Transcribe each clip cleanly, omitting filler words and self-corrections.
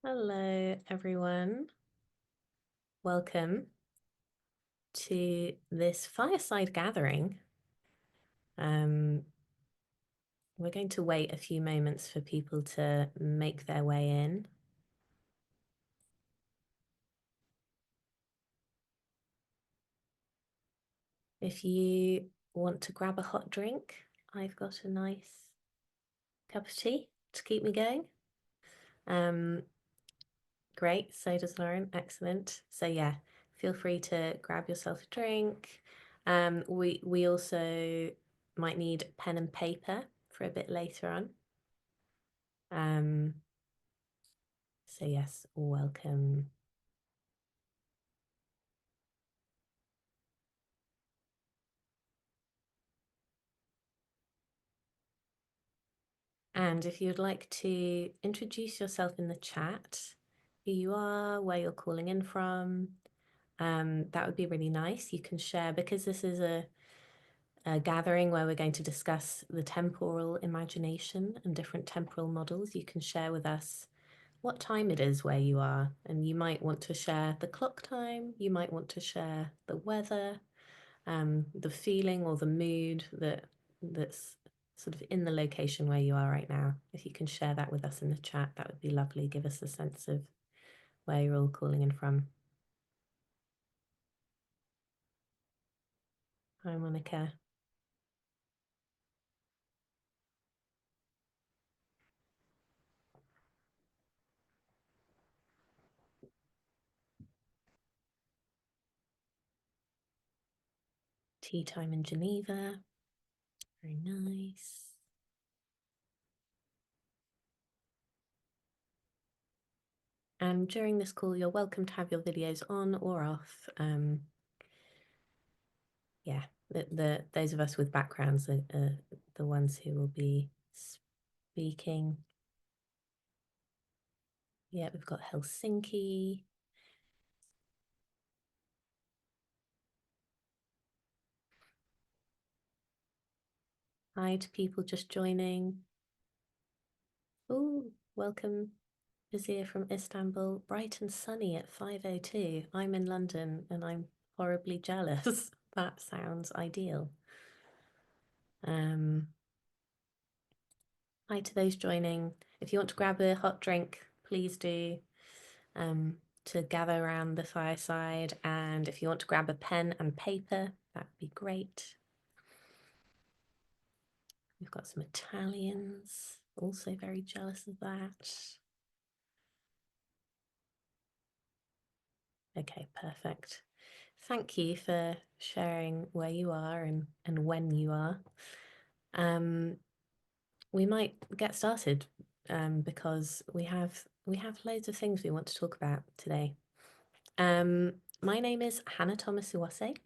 Hello, everyone. Welcome to this fireside gathering. We're going to wait a few moments for people to make their way in. If you want to grab a hot drink, I've got a nice cup of tea to keep me going. Great, so does Lauren, excellent. So yeah, feel free to grab yourself a drink. We also might need pen and paper for a bit later on. So yes, welcome. And if you'd like to introduce yourself in the chat, who you are, where you're calling in from, that would be really nice. You can share, because this is a gathering where we're going to discuss the temporal imagination and different temporal models. You can share with us what time it is where you are, and you might want to share the clock time, you might want to share the weather, the feeling or the mood that's sort of in the location where you are right now. If you can share that with us in the chat, that would be lovely. Give us a sense of where you're all calling in from. Hi, Monica. Tea time in Geneva. Very nice. And during this call, you're welcome to have your videos on or off. Yeah, those of us with backgrounds are the ones who will be speaking. Yeah, we've got Helsinki. Hi to people just joining. Oh, welcome, Vizier from Istanbul. Bright and sunny at 5:02. I'm in London and I'm horribly jealous. That sounds ideal. Hi to those joining. If you want to grab a hot drink, please do. To gather around the fireside, and if you want to grab a pen and paper, that would be great. We've got some Italians, also very jealous of that. Okay, perfect. Thank you for sharing where you are and when you are. We might get started because we have loads of things we want to talk about today. My name is Hannah Thomas Uwase.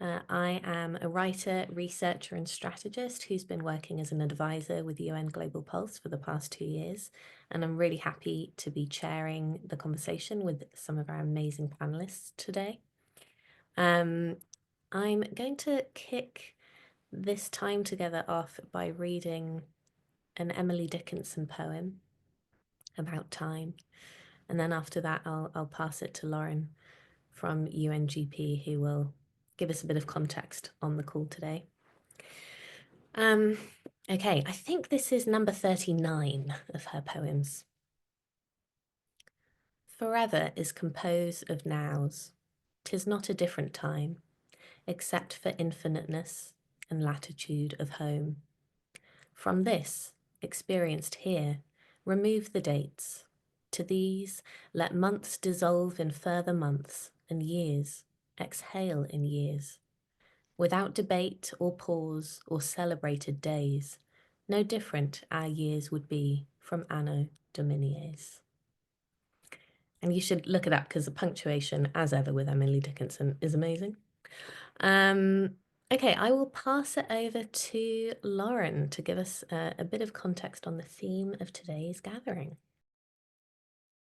I am a writer, researcher, and strategist who's been working as an advisor with UN Global Pulse for the past 2 years, and I'm really happy to be chairing the conversation with some of our amazing panelists today. I'm going to kick this time together off by reading an Emily Dickinson poem about time, and then after that I'll pass it to Lauren from UNGP, who will give us a bit of context on the call today. Okay, I think this is number 39 of her poems. Forever is composed of nows. 'Tis not a different time, except for infiniteness and latitude of home. From this, experienced here, remove the dates. To these, let months dissolve in further months, and years exhale in years. Without debate or pause or celebrated days, no different our years would be from Anno Dominies. And you should look it up because the punctuation, as ever with Emily Dickinson, is amazing. Okay, I will pass it over to Lauren to give us a bit of context on the theme of today's gathering.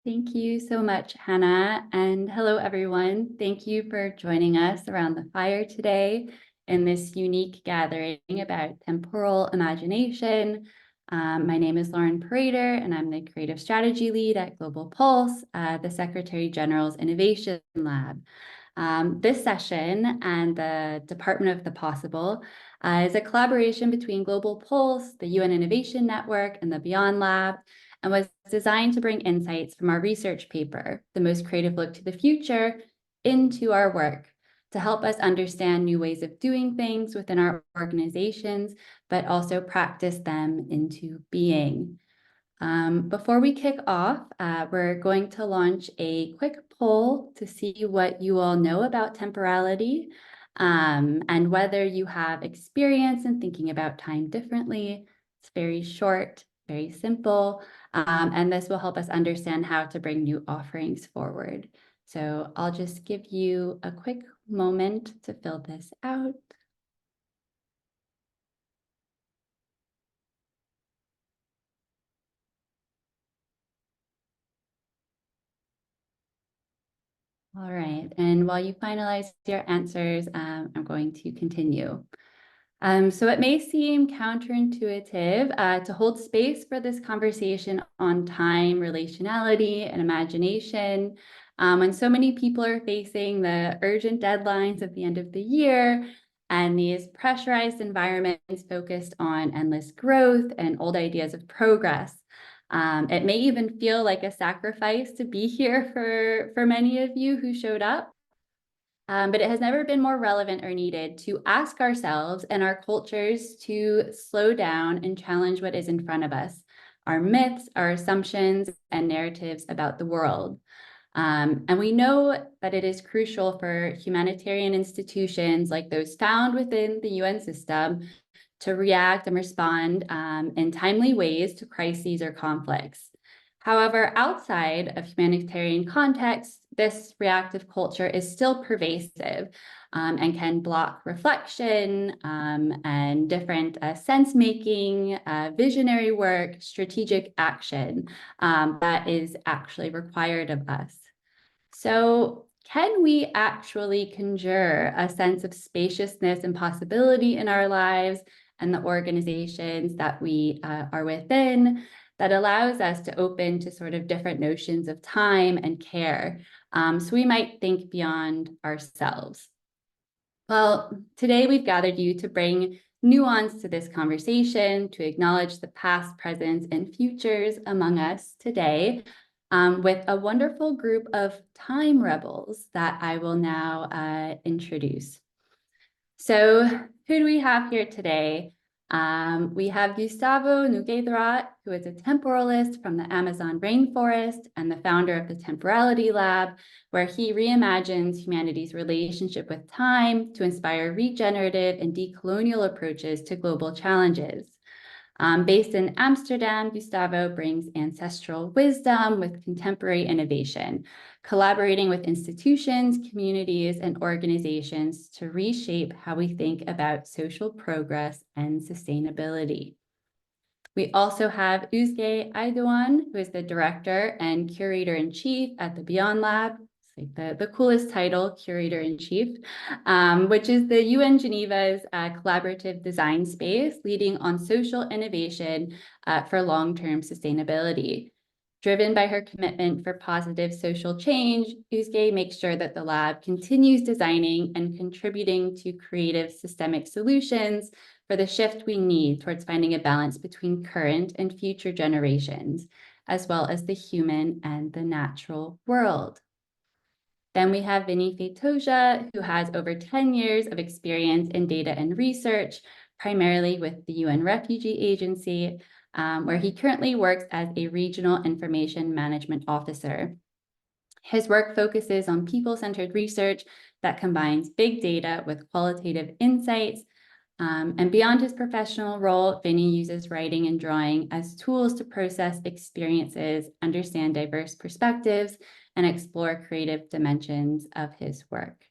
Thank you so much, Hannah, and hello, everyone. Thank you for joining us around the fire today in this unique gathering about temporal imagination. My name is Lauren Parader, and I'm the Creative Strategy Lead at Global Pulse, the Secretary General's Innovation Lab. This session and the Department of the Possible is a collaboration between Global Pulse, the UN Innovation Network, and the Beyond Lab, and was designed to bring insights from our research paper, The Most Creative Look to the Future, into our work to help us understand new ways of doing things within our organizations, but also practice them into being. Before we kick off, we're going to launch a quick poll to see what you all know about temporality, and whether you have experience in thinking about time differently. It's very short, very simple, and this will help us understand how to bring new offerings forward. So I'll just give you a quick moment to fill this out. All right, and while you finalize your answers, I'm going to continue. So it may seem counterintuitive to hold space for this conversation on time, relationality, and imagination when so many people are facing the urgent deadlines at the end of the year and these pressurized environments focused on endless growth and old ideas of progress. It may even feel like a sacrifice to be here for many of you who showed up. But it has never been more relevant or needed to ask ourselves and our cultures to slow down and challenge what is in front of us, our myths, our assumptions, and narratives about the world. And we know that it is crucial for humanitarian institutions like those found within the UN system to react and respond in timely ways to crises or conflicts. However, outside of humanitarian contexts, this reactive culture is still pervasive and can block reflection and different sense-making, visionary work, strategic action that is actually required of us. So can we actually conjure a sense of spaciousness and possibility in our lives and the organizations that we are within that allows us to open to sort of different notions of time and care? So we might think beyond ourselves. Well, today we've gathered you to bring nuance to this conversation, to acknowledge the past, present, and futures among us today, with a wonderful group of time rebels that I will now introduce. So who do we have here today? We have Gustavo Nogueira, who is a temporalist from the Amazon rainforest and the founder of the Temporality Lab, where he reimagines humanity's relationship with time to inspire regenerative and decolonial approaches to global challenges. Based in Amsterdam, Gustavo brings ancestral wisdom with contemporary innovation, collaborating with institutions, communities, and organizations to reshape how we think about social progress and sustainability. We also have Özge Aydoğan, who is the director and curator-in-chief at the Beyond Lab. It's like the coolest title, curator-in-chief, which is the UN Geneva's collaborative design space leading on social innovation for long-term sustainability. Driven by her commitment for positive social change, Özge makes sure that the lab continues designing and contributing to creative systemic solutions for the shift we need towards finding a balance between current and future generations, as well as the human and the natural world. Then we have Vinny Feitoja, who has over 10 years of experience in data and research, primarily with the UN Refugee Agency, where he currently works as a regional information management officer. His work focuses on people-centered research that combines big data with qualitative insights. And beyond his professional role, Vinny uses writing and drawing as tools to process experiences, understand diverse perspectives, and explore creative dimensions of his work.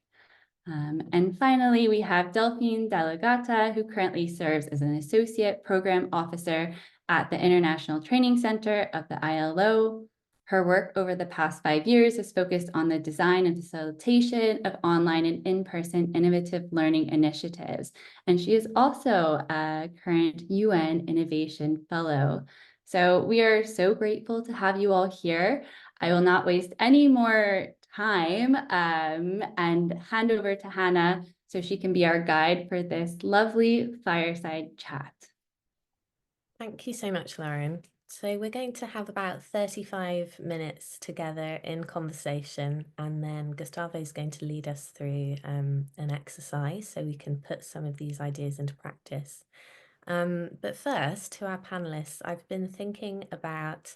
And finally, we have Delphine Dalagata, who currently serves as an associate program officer at the International Training Center of the ILO. Her work over the past 5 years has focused on the design and facilitation of online and in-person innovative learning initiatives. And she is also a current UN Innovation Fellow. So we are so grateful to have you all here. I will not waste any more time and hand over to Hannah so she can be our guide for this lovely fireside chat. Thank you so much, Lauren. So we're going to have about 35 minutes together in conversation, and then Gustavo is going to lead us through an exercise so we can put some of these ideas into practice. But first, to our panelists, I've been thinking about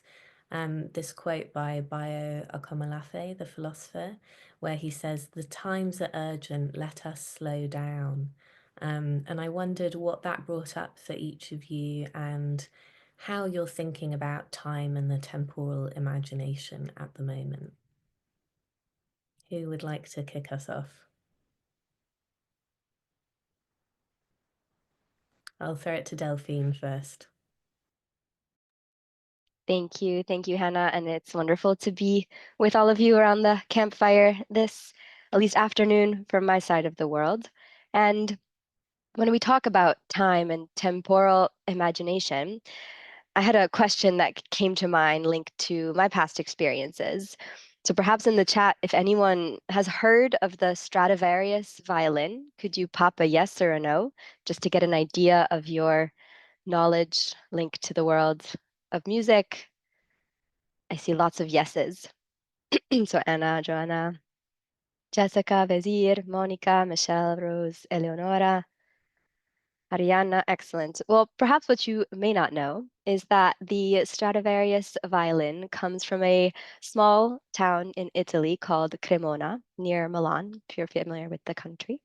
this quote by Bayo Akomolafe, the philosopher, where he says, "The times are urgent, let us slow down." And I wondered what that brought up for each of you and how you're thinking about time and the temporal imagination at the moment. Who would like to kick us off? I'll throw it to Delphine first. Thank you, Hannah, and it's wonderful to be with all of you around the campfire this, at least afternoon, from my side of the world. And when we talk about time and temporal imagination, I had a question that came to mind linked to my past experiences. So perhaps in the chat, if anyone has heard of the Stradivarius violin, could you pop a yes or a no, just to get an idea of your knowledge linked to the world of music? I see lots of yeses. So Anna, Joanna, Jessica, Vezir, Monica, Michelle, Rose, Eleonora, Ariana, excellent. Well, perhaps what you may not know is that the Stradivarius violin comes from a small town in Italy called Cremona, near Milan, if you're familiar with the country.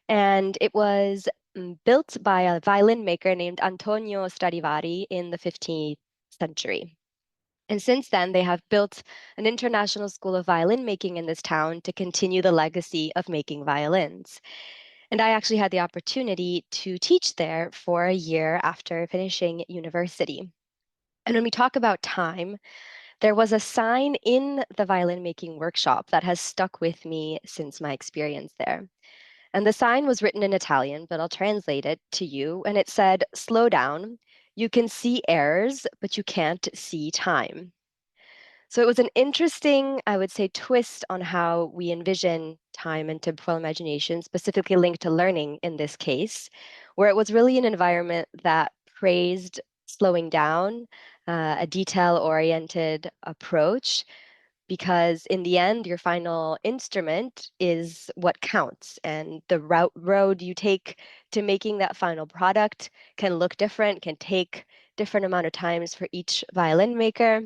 And it was built by a violin maker named Antonio Stradivari in the 15th century. And since then, they have built an international school of violin making in this town to continue the legacy of making violins. And I actually had the opportunity to teach there for a year after finishing university. And when we talk about time, there was a sign in the violin making workshop that has stuck with me since my experience there. And the sign was written in Italian, but I'll translate it to you. And it said, "Slow down. You can see errors, but you can't see time." So it was an interesting, I would say, twist on how we envision time and temporal imagination, specifically linked to learning in this case, where it was really an environment that praised slowing down, a detail-oriented approach, because in the end, your final instrument is what counts, and the road you take to making that final product can look different, can take different amount of times for each violin maker.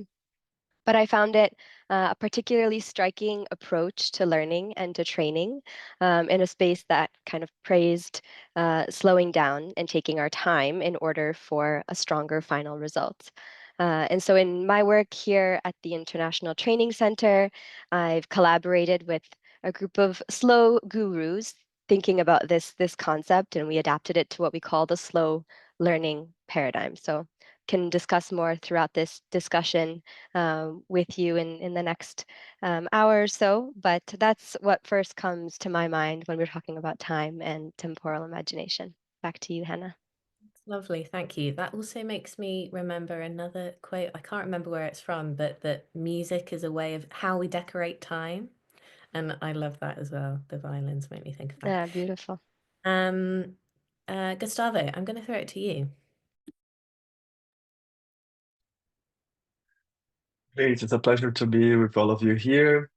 But I found it a particularly striking approach to learning and to training in a space that kind of praised slowing down and taking our time in order for a stronger final result. And so in my work here at the International Training Center, I've collaborated with a group of slow gurus thinking about this concept, and we adapted it to what we call the slow learning paradigm. So can discuss more throughout this discussion with you in the next hour or so. But that's what first comes to my mind when we're talking about time and temporal imagination. Back to you, Hannah. Lovely, thank you. That also makes me remember another quote. I can't remember where it's from, but that music is a way of how we decorate time. And I love that as well. The violins make me think of that. Yeah, beautiful. Gustavo, I'm going to throw it to you. Great, it's a pleasure to be with all of you here.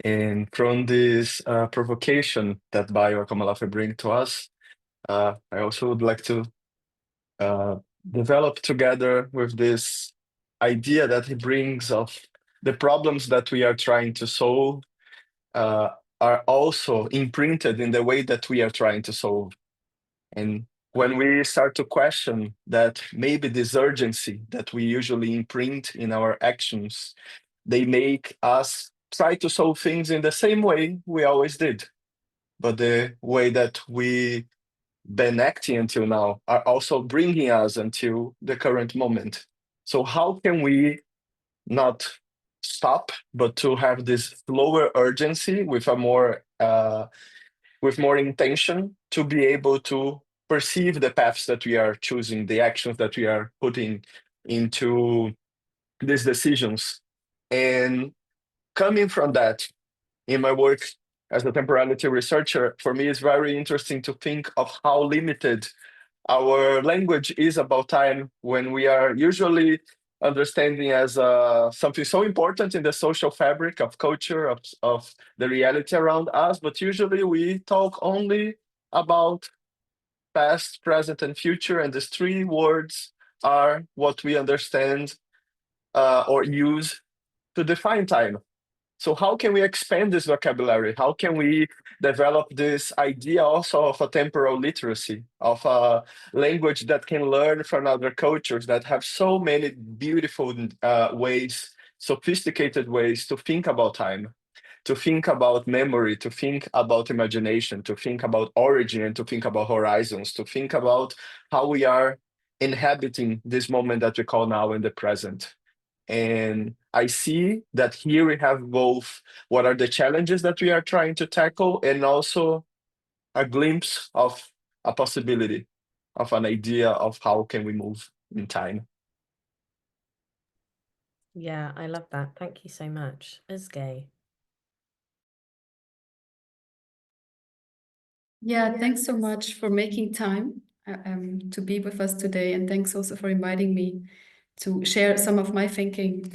And from this provocation that Bayo Akomolafe bring to us, I also would like to uh, develop together with this idea that he brings of the problems that we are trying to solve are also imprinted in the way that we are trying to solve. And when we start to question that maybe this urgency that we usually imprint in our actions, they make us try to solve things in the same way we always did. But the way that we been acting until now are also bringing us until the current moment. So how can we not stop, but to have this slower urgency with a more with more intention to be able to perceive the paths that we are choosing, the actions that we are putting into these decisions. And coming from that, in my work as a temporality researcher, for me, it's very interesting to think of how limited our language is about time when we are usually understanding as something so important in the social fabric of culture, of the reality around us. But usually we talk only about past, present, and future. And these three words are what we understand or use to define time. So how can we expand this vocabulary? How can we develop this idea also of a temporal literacy, of a language that can learn from other cultures that have so many beautiful ways, sophisticated ways to think about time, to think about memory, to think about imagination, to think about origin, and to think about horizons, to think about how we are inhabiting this moment that we call now in the present. And I see that here we have both what are the challenges that we are trying to tackle and also a glimpse of a possibility, of an idea of how can we move in time. Yeah, I love that. Thank you so much. Özge. Yeah, thanks so much for making time to be with us today. And thanks also for inviting me to share some of my thinking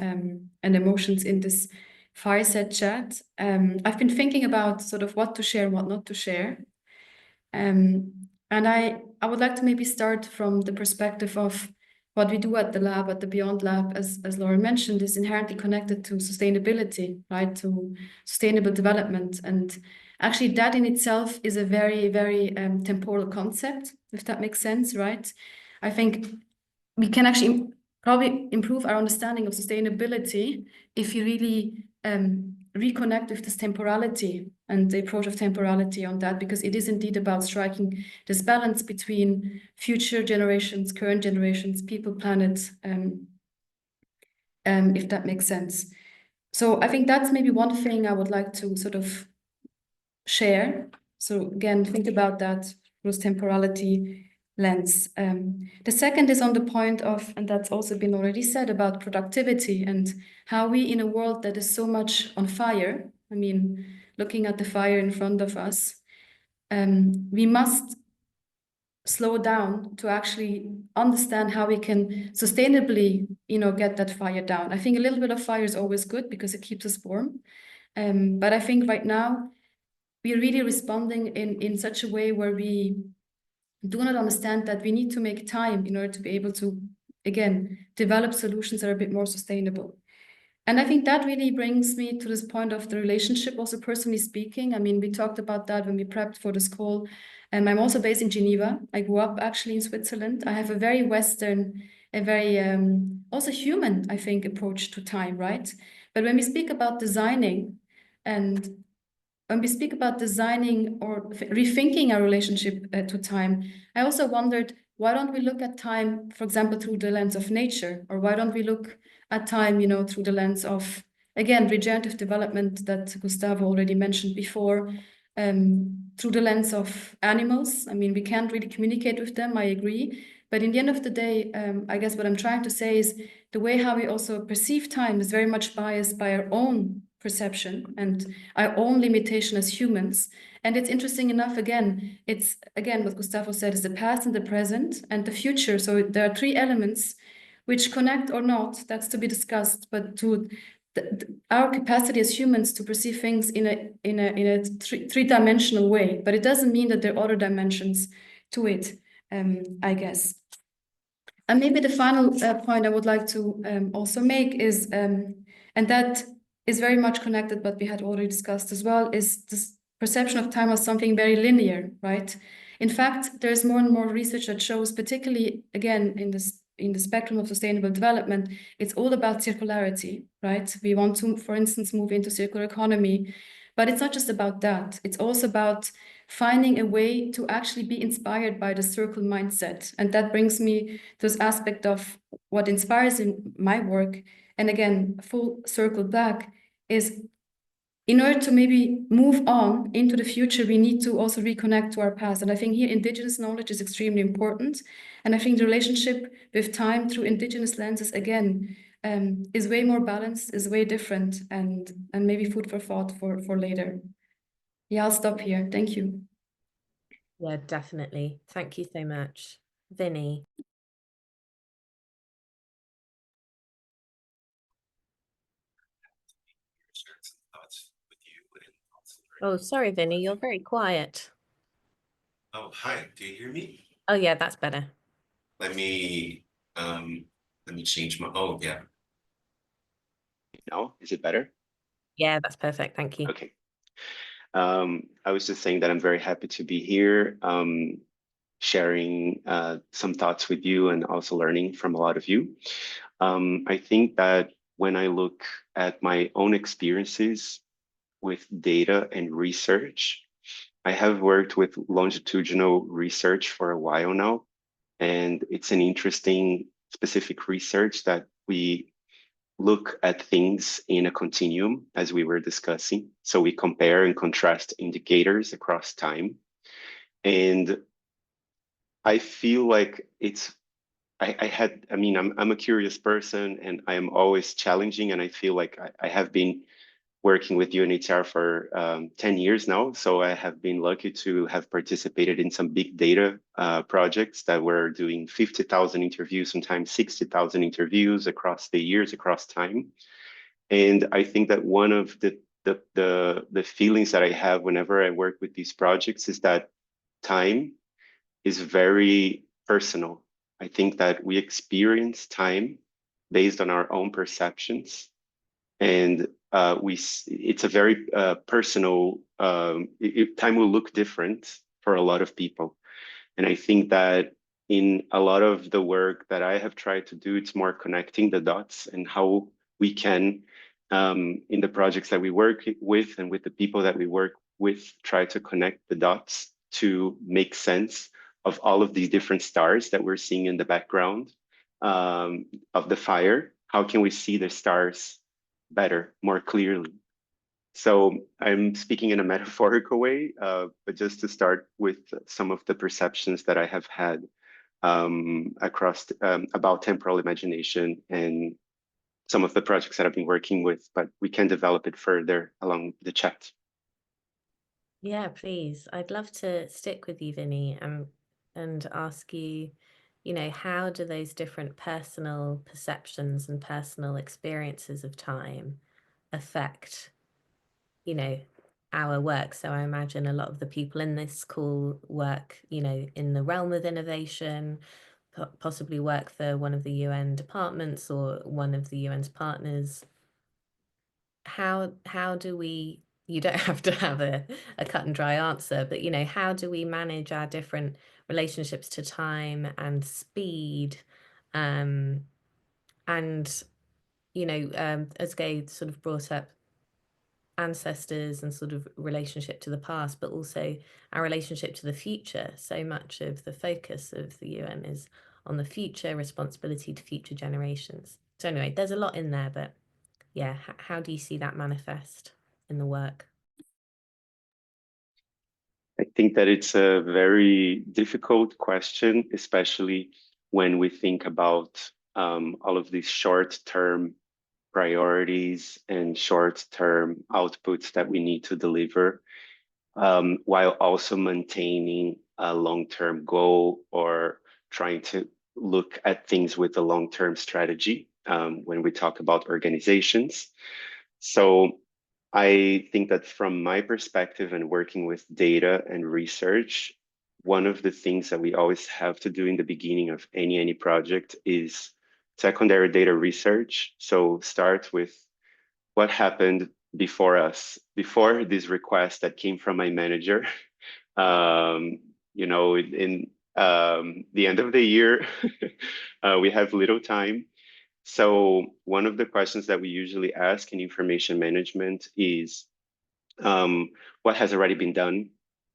and emotions in this fireside chat. I've been thinking about sort of what to share and what not to share. And I would like to maybe start from the perspective of what we do at the lab, at the Beyond Lab, as Lauren mentioned, is inherently connected to sustainability, right? To sustainable development. And actually that in itself is a very, very temporal concept, if that makes sense, right? I think we can actually probably improve our understanding of sustainability if you really reconnect with this temporality and the approach of temporality on that, because it is indeed about striking this balance between future generations, current generations, people, planet, if that makes sense. So I think that's maybe one thing I would like to sort of share. So again, think about that those temporality lens. The second is on the point of, and that's also been already said, about productivity and how we, in a world that is so much on fire, I mean, looking at the fire in front of us, we must slow down to actually understand how we can sustainably, get that fire down. I think a little bit of fire is always good because it keeps us warm. But I think right now we are really responding in such a way where we do not understand that we need to make time in order to be able to, again, develop solutions that are a bit more sustainable. And I think that really brings me to this point of the relationship, also personally speaking. I mean, we talked about that when we prepped for this call. I'm also based in Geneva. I grew up actually in Switzerland. I have a very Western, a very also human, I think, approach to time, right? But when we speak about designing and when we speak about designing or rethinking our relationship to time, I also wondered, why don't we look at time, for example, through the lens of nature? Or why don't we look at time, through the lens of, again, regenerative development that Gustavo already mentioned before, through the lens of animals? I mean, we can't really communicate with them, I agree. But in the end of the day, I guess what I'm trying to say is the way how we also perceive time is very much biased by our own perception and our own limitation as humans. And it's interesting enough, again, it's again what Gustavo said is the past and the present and the future. So there are three elements which connect or not, that's to be discussed, but to our capacity as humans to perceive things in a three-dimensional way. But it doesn't mean that there are other dimensions to it, I guess. And maybe the final point I would like to also make is, and that is very much connected, but we had already discussed as well, is this perception of time as something very linear, right? In fact, there's more and more research that shows, particularly again in the spectrum of sustainable development, it's all about circularity, right? We want to, for instance, move into circular economy, but it's not just about that. It's also about finding a way to actually be inspired by the circle mindset. And that brings me to this aspect of what inspires in my work And again, full circle back is, in order to maybe move on into the future, we need to also reconnect to our past. And I think here indigenous knowledge is extremely important. And I think the relationship with time through indigenous lenses, again, is way more balanced, is way different, and maybe food for thought for later. Yeah, I'll stop here. Thank you. Yeah, definitely. Thank you so much. Vinny. Oh, sorry, Vinny, you're very quiet. Oh, hi. Do you hear me? Oh, yeah, that's better. Let me change my, oh yeah. Now, is it better? Yeah, that's perfect. Thank you. Okay. I was just saying that I'm very happy to be here, sharing some thoughts with you and also learning from a lot of you. I think that when I look at my own experiences with data and research, I have worked with longitudinal research for a while now, and it's an interesting specific research that we look at things in a continuum, as we were discussing. So we compare and contrast indicators across time. And I feel like I'm a curious person and I am always challenging. And I feel like I have been working with UNHCR for 10 years now. So I have been lucky to have participated in some big data projects that were doing 50,000 interviews, sometimes 60,000 interviews across the years, across time. And I think that one of the feelings that I have whenever I work with these projects is that time is very personal. I think that we experience time based on our own perceptions, and it's a very personal. Time will look different for a lot of people, and I think that in a lot of the work that I have tried to do, it's more connecting the dots and how we can, in the projects that we work with and with the people that we work with, try to connect the dots to make sense of all of these different stars that we're seeing in the background of the fire. How can we see the stars better, more clearly? So I'm speaking in a metaphorical way, but just to start with some of the perceptions that I have had across about temporal imagination and some of the projects that I've been working with, but we can develop it further along the chat. Yeah, please. I'd love to stick with you, Vinny, and ask you, how do those different personal perceptions and personal experiences of time affect, our work? So I imagine a lot of the people in this call work, in the realm of innovation, possibly work for one of the UN departments or one of the UN's partners. How do we, you don't have to have a cut and dry answer, but how do we manage our different relationships to time and speed, and as Gay sort of brought up ancestors and sort of relationship to the past, but also our relationship to the future. So much of the focus of the UN is on the future, responsibility to future generations. So anyway, there's a lot in there, but yeah, how do you see that manifest in the work? I think that it's a very difficult question, especially when we think about all of these short-term priorities and short-term outputs that we need to deliver, while also maintaining a long-term goal or trying to look at things with a long-term strategy when we talk about organizations. So I think that from my perspective and working with data and research, one of the things that we always have to do in the beginning of any project is secondary data research. So start with what happened before us, before this request that came from my manager. In the end of the year, we have little time. So one of the questions that we usually ask in information management is, what has already been done?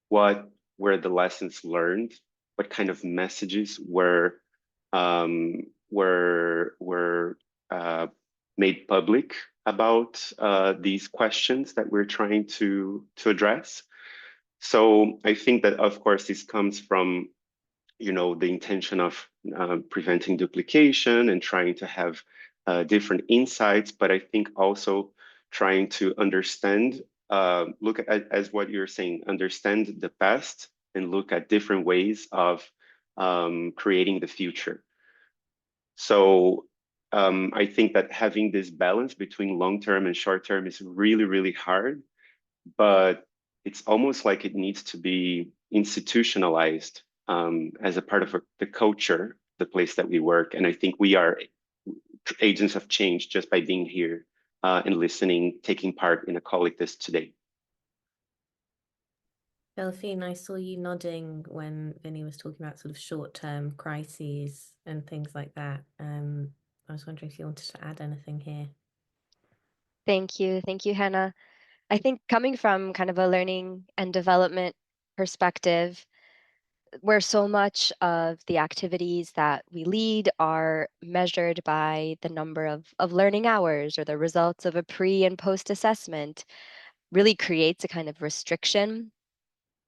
What were the lessons learned? What kind of messages were made public about these questions that we're trying to address. So I think that, of course, this comes from, you know, the intention of preventing duplication and trying to have different insights, but I think also trying to understand, look at, as what you're saying, understand the past and look at different ways of creating the future. So I think that having this balance between long-term and short-term is really, really hard, but it's almost like it needs to be institutionalized as a part of the culture, the place that we work. And I think we are agents of change just by being here and listening, taking part in a call like this today. Delphine, I saw you nodding when Vinny was talking about sort of short-term crises and things like that. I was wondering if you wanted to add anything here. Thank you, Hannah. I think coming from kind of a learning and development perspective, where so much of the activities that we lead are measured by the number of learning hours or the results of a pre and post assessment, really creates a kind of restriction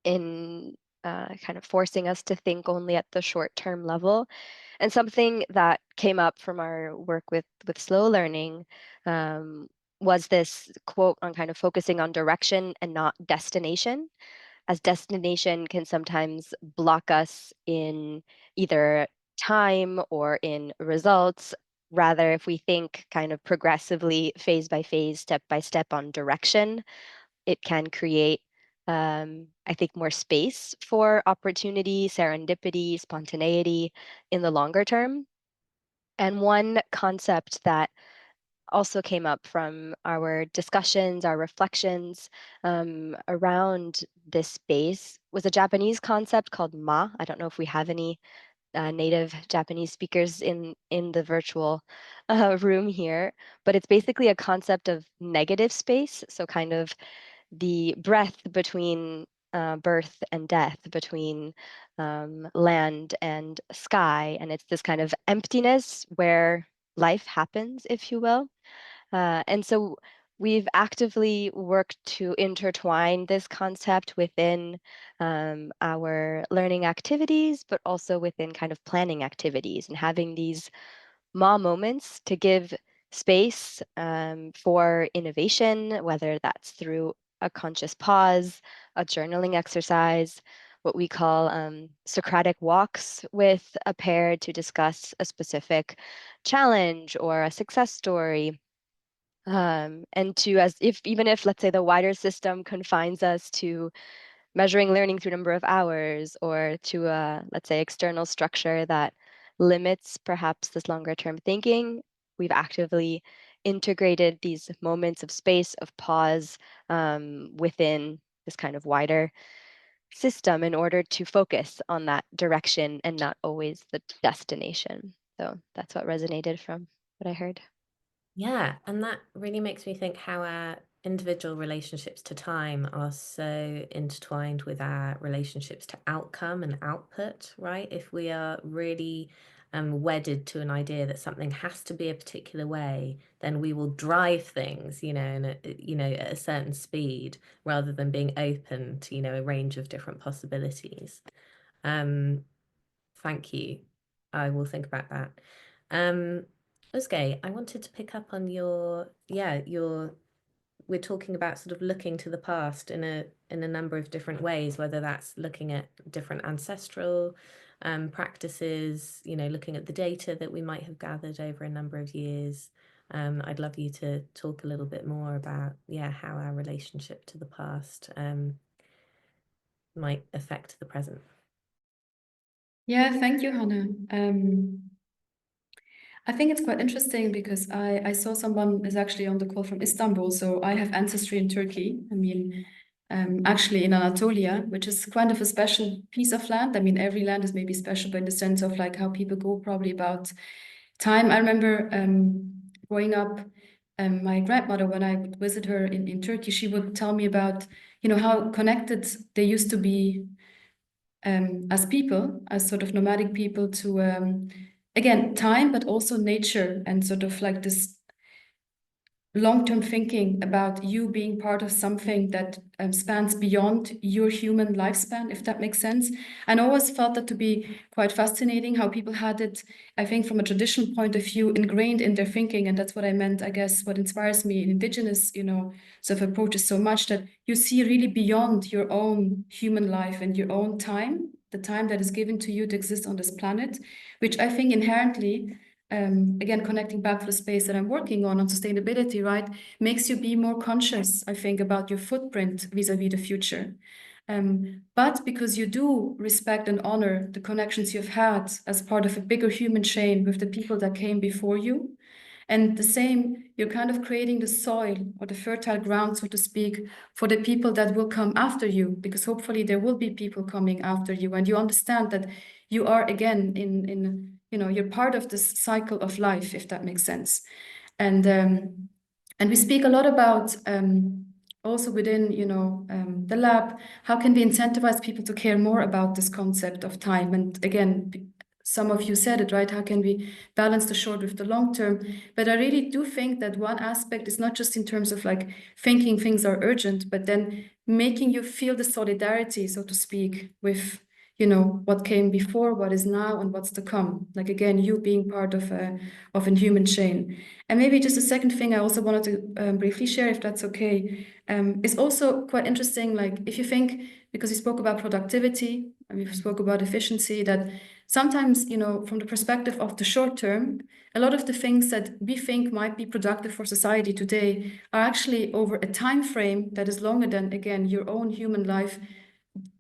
in kind of forcing us to think only at the short-term level. And something that came up from our work with slow learning was this quote on kind of focusing on direction and not destination, as destination can sometimes block us in either time or in results. Rather, if we think kind of progressively, phase by phase, step by step on direction, it can create, I think, more space for opportunity, serendipity, spontaneity in the longer term. And one concept that also came up from our discussions, our reflections around this space was a Japanese concept called ma. I don't know if we have any native Japanese speakers in the virtual room here, but it's basically a concept of negative space. So kind of the breath between birth and death, between land and sky. And it's this kind of emptiness where life happens, if you will. And so we've actively worked to intertwine this concept within our learning activities, but also within kind of planning activities and having these moments to give space for innovation, whether that's through a conscious pause, a journaling exercise, what we call Socratic walks with a pair to discuss a specific challenge or a success story. And to, as if, even if, let's say, the wider system confines us to measuring learning through number of hours or to a, let's say, external structure that limits perhaps this longer term thinking, we've actively integrated these moments of space, of pause within this kind of wider system in order to focus on that direction and not always the destination. So that's what resonated from what I heard. Yeah, and that really makes me think how our individual relationships to time are so intertwined with our relationships to outcome and output, right? If we are really wedded to an idea that something has to be a particular way, then we will drive things, at a certain speed rather than being open to, a range of different possibilities. Thank you. I will think about that. Özge, I wanted to pick up on we're talking about sort of looking to the past in a number of different ways, whether that's looking at different ancestral practices, looking at the data that we might have gathered over a number of years. I'd love you to talk a little bit more about, how our relationship to the past might affect the present. Yeah, thank you, Hannah. I think it's quite interesting because I saw someone is actually on the call from Istanbul. So I have ancestry in Turkey. I mean, actually in Anatolia, which is kind of a special piece of land. I mean, every land is maybe special, but in the sense of like how people go probably about time. I remember growing up, my grandmother, when I would visit her in Turkey, she would tell me about, how connected they used to be as people, as sort of nomadic people to, again, time, but also nature and sort of like this long-term thinking about you being part of something that spans beyond your human lifespan, if that makes sense. And I always felt that to be quite fascinating, how people had it, I think, from a traditional point of view, ingrained in their thinking. And that's what I meant, I guess, what inspires me in indigenous, sort of approaches so much, that you see really beyond your own human life and your own time, the time that is given to you to exist on this planet, which I think inherently, again, connecting back to the space that I'm working on sustainability, right, makes you be more conscious, I think, about your footprint vis-a-vis the future. But because you do respect and honor the connections you've had as part of a bigger human chain with the people that came before you, and the same, you're kind of creating the soil or the fertile ground, so to speak, for the people that will come after you, because hopefully there will be people coming after you, and you understand that you are again in you're part of this cycle of life, if that makes sense. And we speak a lot about also within the lab, how can we incentivize people to care more about this concept of time? And again, some of you said it, right? How can we balance the short with the long term? But I really do think that one aspect is not just in terms of like thinking things are urgent, but then making you feel the solidarity, so to speak, with what came before, what is now, and what's to come. Like again, you being part of a human chain. And maybe just a second thing I also wanted to briefly share, if that's okay, is also quite interesting. Like if you think, because we spoke about productivity and we spoke about efficiency, that sometimes, from the perspective of the short term, a lot of the things that we think might be productive for society today are actually over a time frame that is longer than, again, your own human life.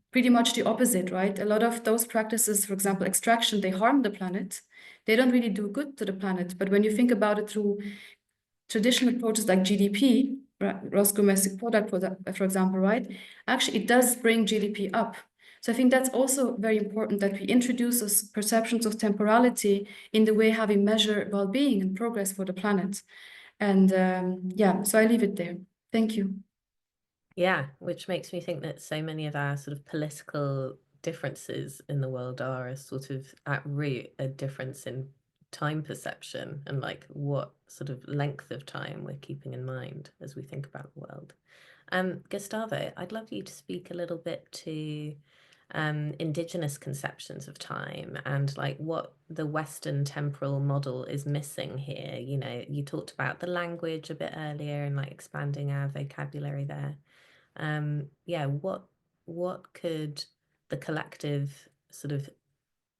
Pretty much the opposite, right? A lot of those practices, for example, extraction, they harm the planet. They don't really do good to the planet. But when you think about it through traditional approaches like GDP, gross domestic product, for example, right? Actually, it does bring GDP up. So I think that's also very important, that we introduce those perceptions of temporality in the way how we measure well-being and progress for the planet. And yeah, so I leave it there. Thank you. Yeah, which makes me think that so many of our sort of political differences in the world are a sort of at root a difference in time perception and like what sort of length of time we're keeping in mind as we think about the world. Gustavo, I'd love you to speak a little bit to indigenous conceptions of time and like what the Western temporal model is missing here. You talked about the language a bit earlier and like expanding our vocabulary there. Yeah, what could the collective sort of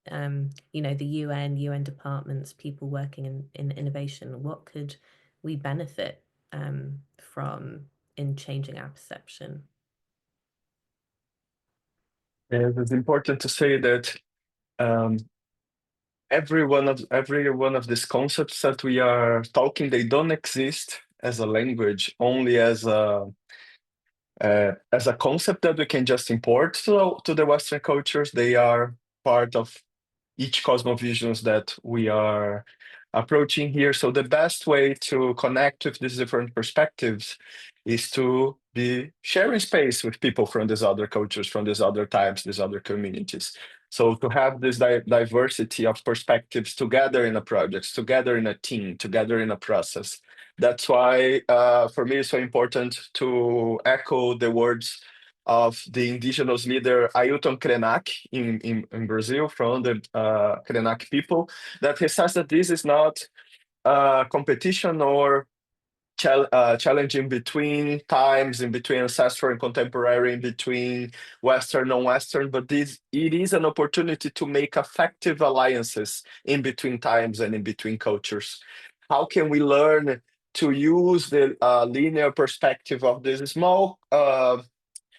the UN departments, people working in innovation, what could we benefit from in changing our perception? Yeah, it's important to say that every one of these concepts that we are talking, they don't exist as a language, only as a concept that we can just import to the Western cultures. They are part of each cosmovisions that we are approaching here. So the best way to connect with these different perspectives is to be sharing space with people from these other cultures, from these other times, these other communities. So to have this diversity of perspectives together in a project, together in a team, together in a process. That's why, for me, it's so important to echo the words of the indigenous leader Ailton Krenak in Brazil, from the Krenak people, that he says that this is not a competition or challenging between times, in between ancestral and contemporary, in between Western, non-Western, but it is an opportunity to make effective alliances in between times and in between cultures. How can we learn to use the linear perspective of this small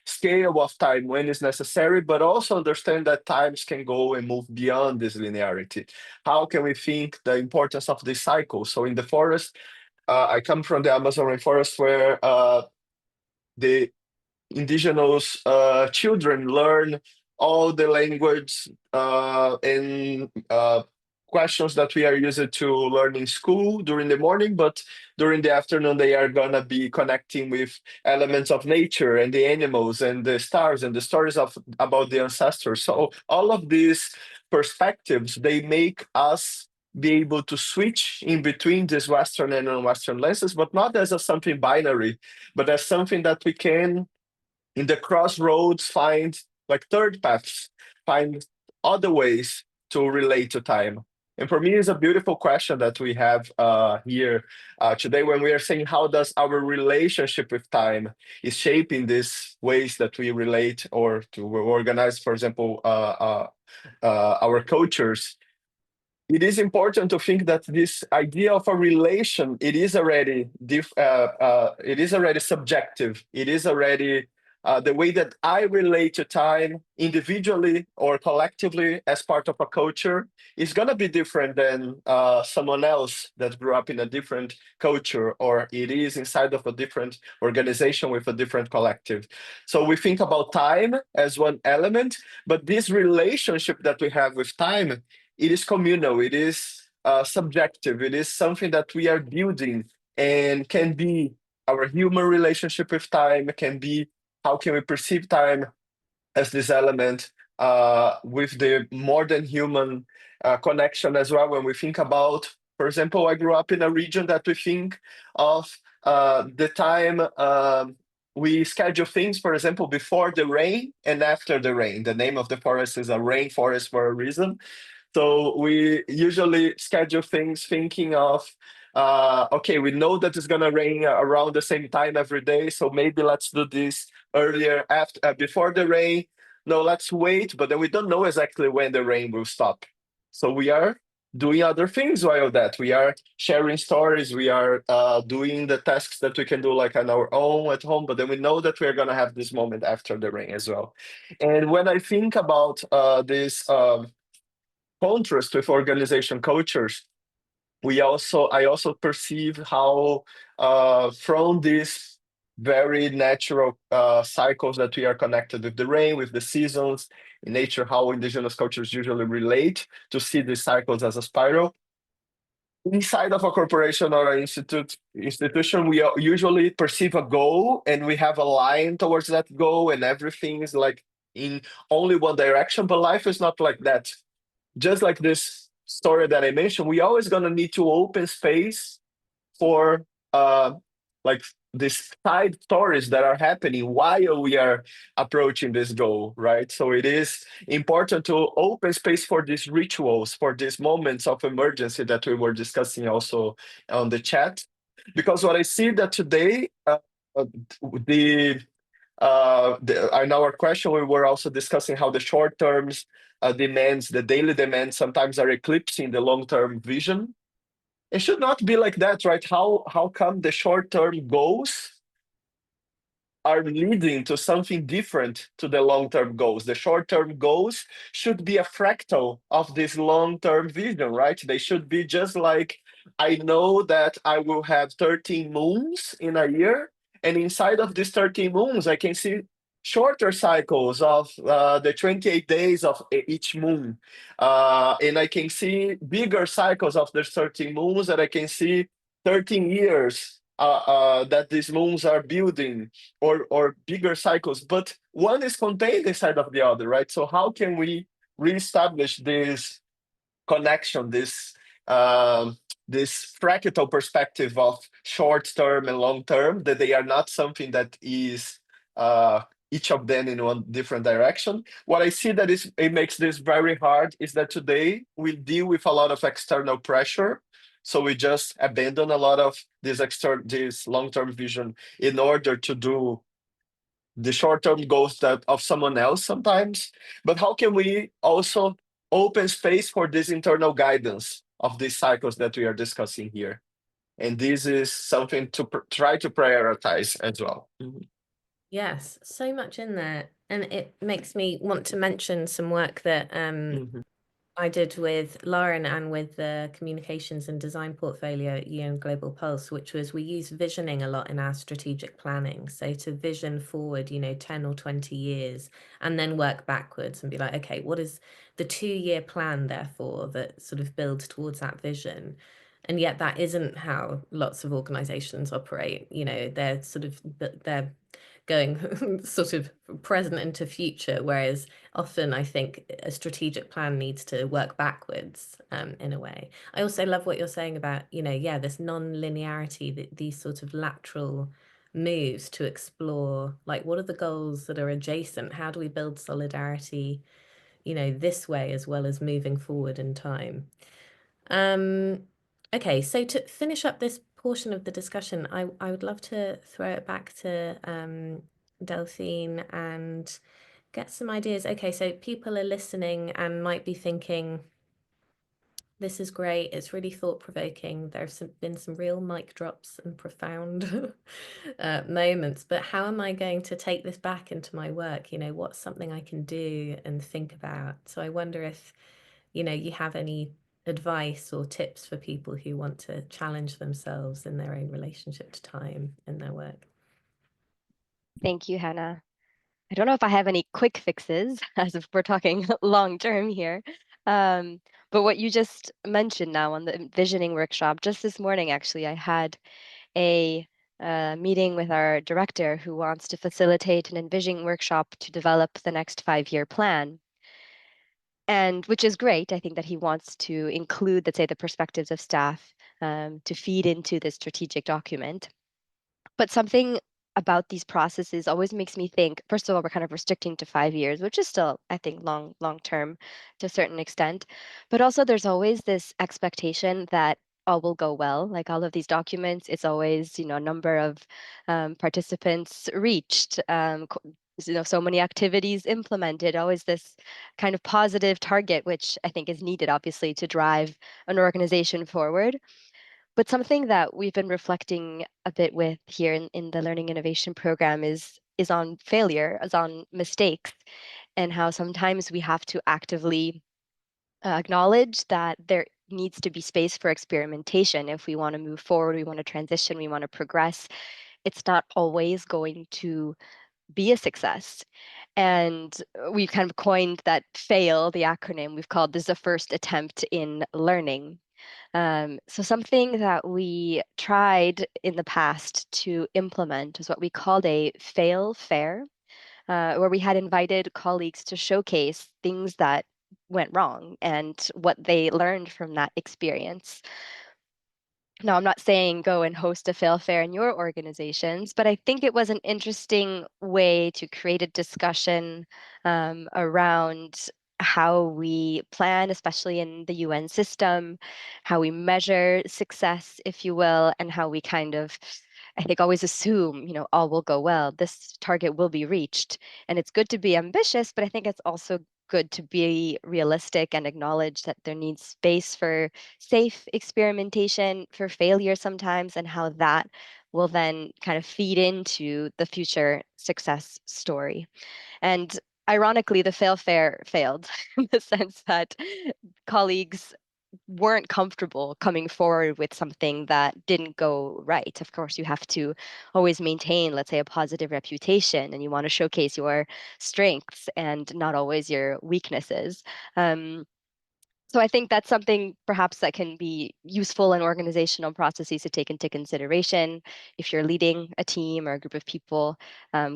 scale of time when it's necessary, but also understand that times can go and move beyond this linearity? How can we think the importance of this cycle? So in the forest, I come from the Amazon rainforest, where the indigenous children learn all the language and questions that we are used to learn in school during the morning, but during the afternoon they are gonna be connecting with elements of nature and the animals and the stars and the stories about the ancestors. So all of these perspectives, they make us be able to switch in between these Western and non-Western lenses, but not as a something binary, but as something that we can, in the crossroads, find like third paths, find other ways to relate to time. And for me, it's a beautiful question that we have here today when we are saying how does our relationship with time is shaping these ways that we relate or to organize, for example, our cultures. It is important to think that this idea of a relation, it is already subjective. It is already the way that I relate to time individually or collectively as part of a culture is going to be different than someone else that grew up in a different culture, or it is inside of a different organization with a different collective. So we think about time as one element, but this relationship that we have with time, it is communal, it is subjective, it is something that we are building, and can be our human relationship with time, can be how can we perceive time as this element with the more than human connection as well. When we think about, for example, I grew up in a region that we think of the time we schedule things, for example, before the rain and after the rain. The name of the forest is a rainforest for a reason. So we usually schedule things thinking of, okay, we know that it's gonna rain around the same time every day, so maybe let's do this earlier after before the rain. No, let's wait, but then we don't know exactly when the rain will stop. So we are doing other things while that. We are sharing stories, we are doing the tasks that we can do like on our own at home, but then we know that we're gonna have this moment after the rain as well. And when I think about this contrast with organization cultures, I also perceive how from these very natural cycles that we are connected with the rain, with the seasons, in nature, how indigenous cultures usually relate to see these cycles as a spiral. Inside of a corporation or an institution, we usually perceive a goal and we have a line towards that goal, and everything is like in only one direction, but life is not like that. Just like this story that I mentioned, we always gonna need to open space for like these side stories that are happening while we are approaching this goal, right? So it is important to open space for these rituals, for these moments of emergency that we were discussing also on the chat. Because what I see that today, the in our question, we were also discussing how the short terms demands, the daily demands, sometimes are eclipsing the long term vision. It should not be like that, right? How come the short term goals are leading to something different to the long term goals? The short term goals should be a fractal of this long term vision, right? They should be just like, I know that I will have 13 moons in a year, and inside of these 13 moons, I can see shorter cycles of the 28 days of each moon. And I can see bigger cycles of the 13 moons, and I can see 13 years that these moons are building, or bigger cycles. But one is contained inside of the other, right? So how can we reestablish this connection, this fractal perspective of short term and long term, that they are not something that is each of them in one different direction? What I see that it makes this very hard is that today we deal with a lot of external pressure. So we just abandon a lot of this long-term vision in order to do the short-term goals of someone else sometimes. But how can we also open space for this internal guidance of these cycles that we are discussing here? And this is something to try to prioritize as well. Yes, so much in there. And it makes me want to mention some work that I did with Lauren and with the communications and design portfolio at UN Global Pulse, which was we use visioning a lot in our strategic planning. So to vision forward, 10 or 20 years, and then work backwards and be like, okay, what is the 2-year plan, therefore, that sort of builds towards that vision? And yet that isn't how lots of organizations operate. They're going sort of present into future, whereas often I think a strategic plan needs to work backwards in a way. I also love what you're saying about, this non-linearity, these sort of lateral moves to explore, like, what are the goals that are adjacent? How do we build solidarity, this way as well as moving forward in time? Okay, so to finish up this portion of the discussion, I would love to throw it back to Delphine and get some ideas. Okay, so people are listening and might be thinking, this is great, it's really thought-provoking. There's been some real mic drops and profound moments, but how am I going to take this back into my work? What's something I can do and think about? So I wonder if, you have any advice or tips for people who want to challenge themselves in their own relationship to time in their work. Thank you, Hannah. I don't know if I have any quick fixes, as if we're talking long term here. But what you just mentioned now on the envisioning workshop, just this morning, actually, I had a meeting with our director who wants to facilitate an envisioning workshop to develop the next 5-year plan. And which is great. I think that he wants to include, let's say, the perspectives of staff to feed into the strategic document. But something about these processes always makes me think, first of all, we're kind of restricting to 5 years, which is still, I think, long term to a certain extent. But also there's always this expectation that all will go well. Like all of these documents, it's always, a number of participants reached, so many activities implemented, always this kind of positive target, which I think is needed, obviously, to drive an organization forward. But something that we've been reflecting a bit with here in the Learning Innovation program is on failure, is on mistakes, and how sometimes we have to actively acknowledge that there needs to be space for experimentation. If we want to move forward, we want to transition, we want to progress, it's not always going to be a success. And we've kind of coined that FAIL, the acronym, we've called this a first attempt in learning. So something that we tried in the past to implement is what we called a fail fair, where we had invited colleagues to showcase things that went wrong and what they learned from that experience. Now, I'm not saying go and host a fail fair in your organizations, but I think it was an interesting way to create a discussion around how we plan, especially in the UN system, how we measure success, if you will, and how we kind of, I think, always assume, all will go well. This target will be reached. And it's good to be ambitious, but I think it's also good to be realistic and acknowledge that there needs space for safe experimentation, for failure sometimes, and how that will then kind of feed into the future success story. And ironically, the fail fair failed in the sense that colleagues weren't comfortable coming forward with something that didn't go right. Of course, you have to always maintain, let's say, a positive reputation, and you want to showcase your strengths and not always your weaknesses. So I think that's something perhaps that can be useful in organizational processes to take into consideration if you're leading a team or a group of people,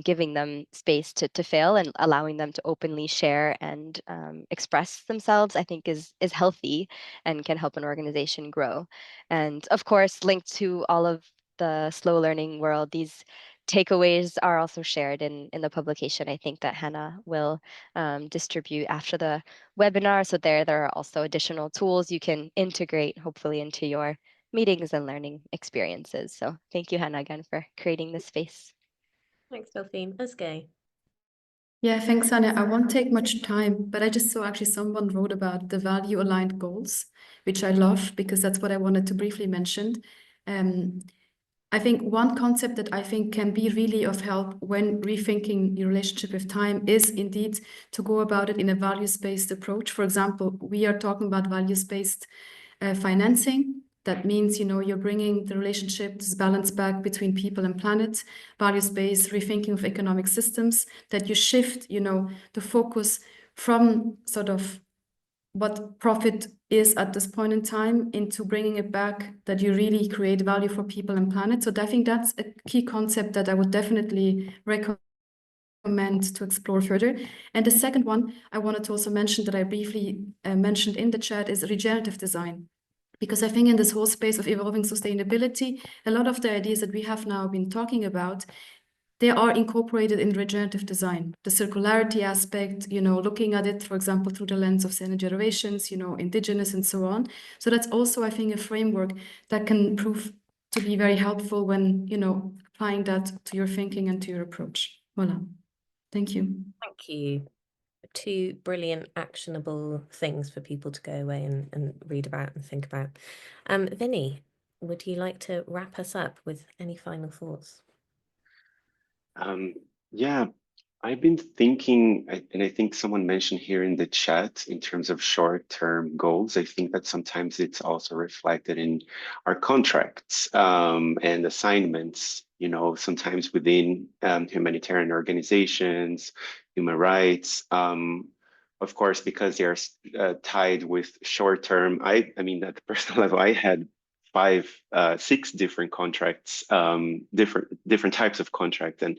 giving them space to fail and allowing them to openly share and express themselves, I think is healthy and can help an organization grow. And of course, linked to all of the slow learning world, these takeaways are also shared in the publication, I think, that Hannah will distribute after the webinar. So there are also additional tools you can integrate, hopefully, into your meetings and learning experiences. So thank you, Hannah, again, for creating this space. Thanks, Delphine. Özge. Yeah, thanks, Anna. I won't take much time, but I just saw actually someone wrote about the value-aligned goals, which I love because that's what I wanted to briefly mention. I think one concept that I think can be really of help when rethinking your relationship with time is indeed to go about it in a values-based approach. For example, we are talking about values-based financing. That means, you're bringing the relationship, this balance back between people and planet, values-based rethinking of economic systems, that you shift, the focus from sort of what profit is at this point in time into bringing it back, that you really create value for people and planet. So I think that's a key concept that I would definitely recommend to explore further. And the second one I wanted to also mention that I briefly mentioned in the chat is regenerative design. Because I think in this whole space of evolving sustainability, a lot of the ideas that we have now been talking about, they are incorporated in regenerative design. The circularity aspect, looking at it, for example, through the lens of second generations, indigenous and so on. So that's also, I think, a framework that can prove to be very helpful when, applying that to your thinking and to your approach. Voila. Thank you. Thank you. Two brilliant, actionable things for people to go away and read about and think about. Vinny, would you like to wrap us up with any final thoughts? Yeah, I've been thinking, and I think someone mentioned here in the chat in terms of short-term goals. I think that sometimes it's also reflected in our contracts and assignments, sometimes within humanitarian organizations, human rights. Of course, because they are tied with short-term, I mean, at the personal level, I had 6 different contracts, different types of contract. And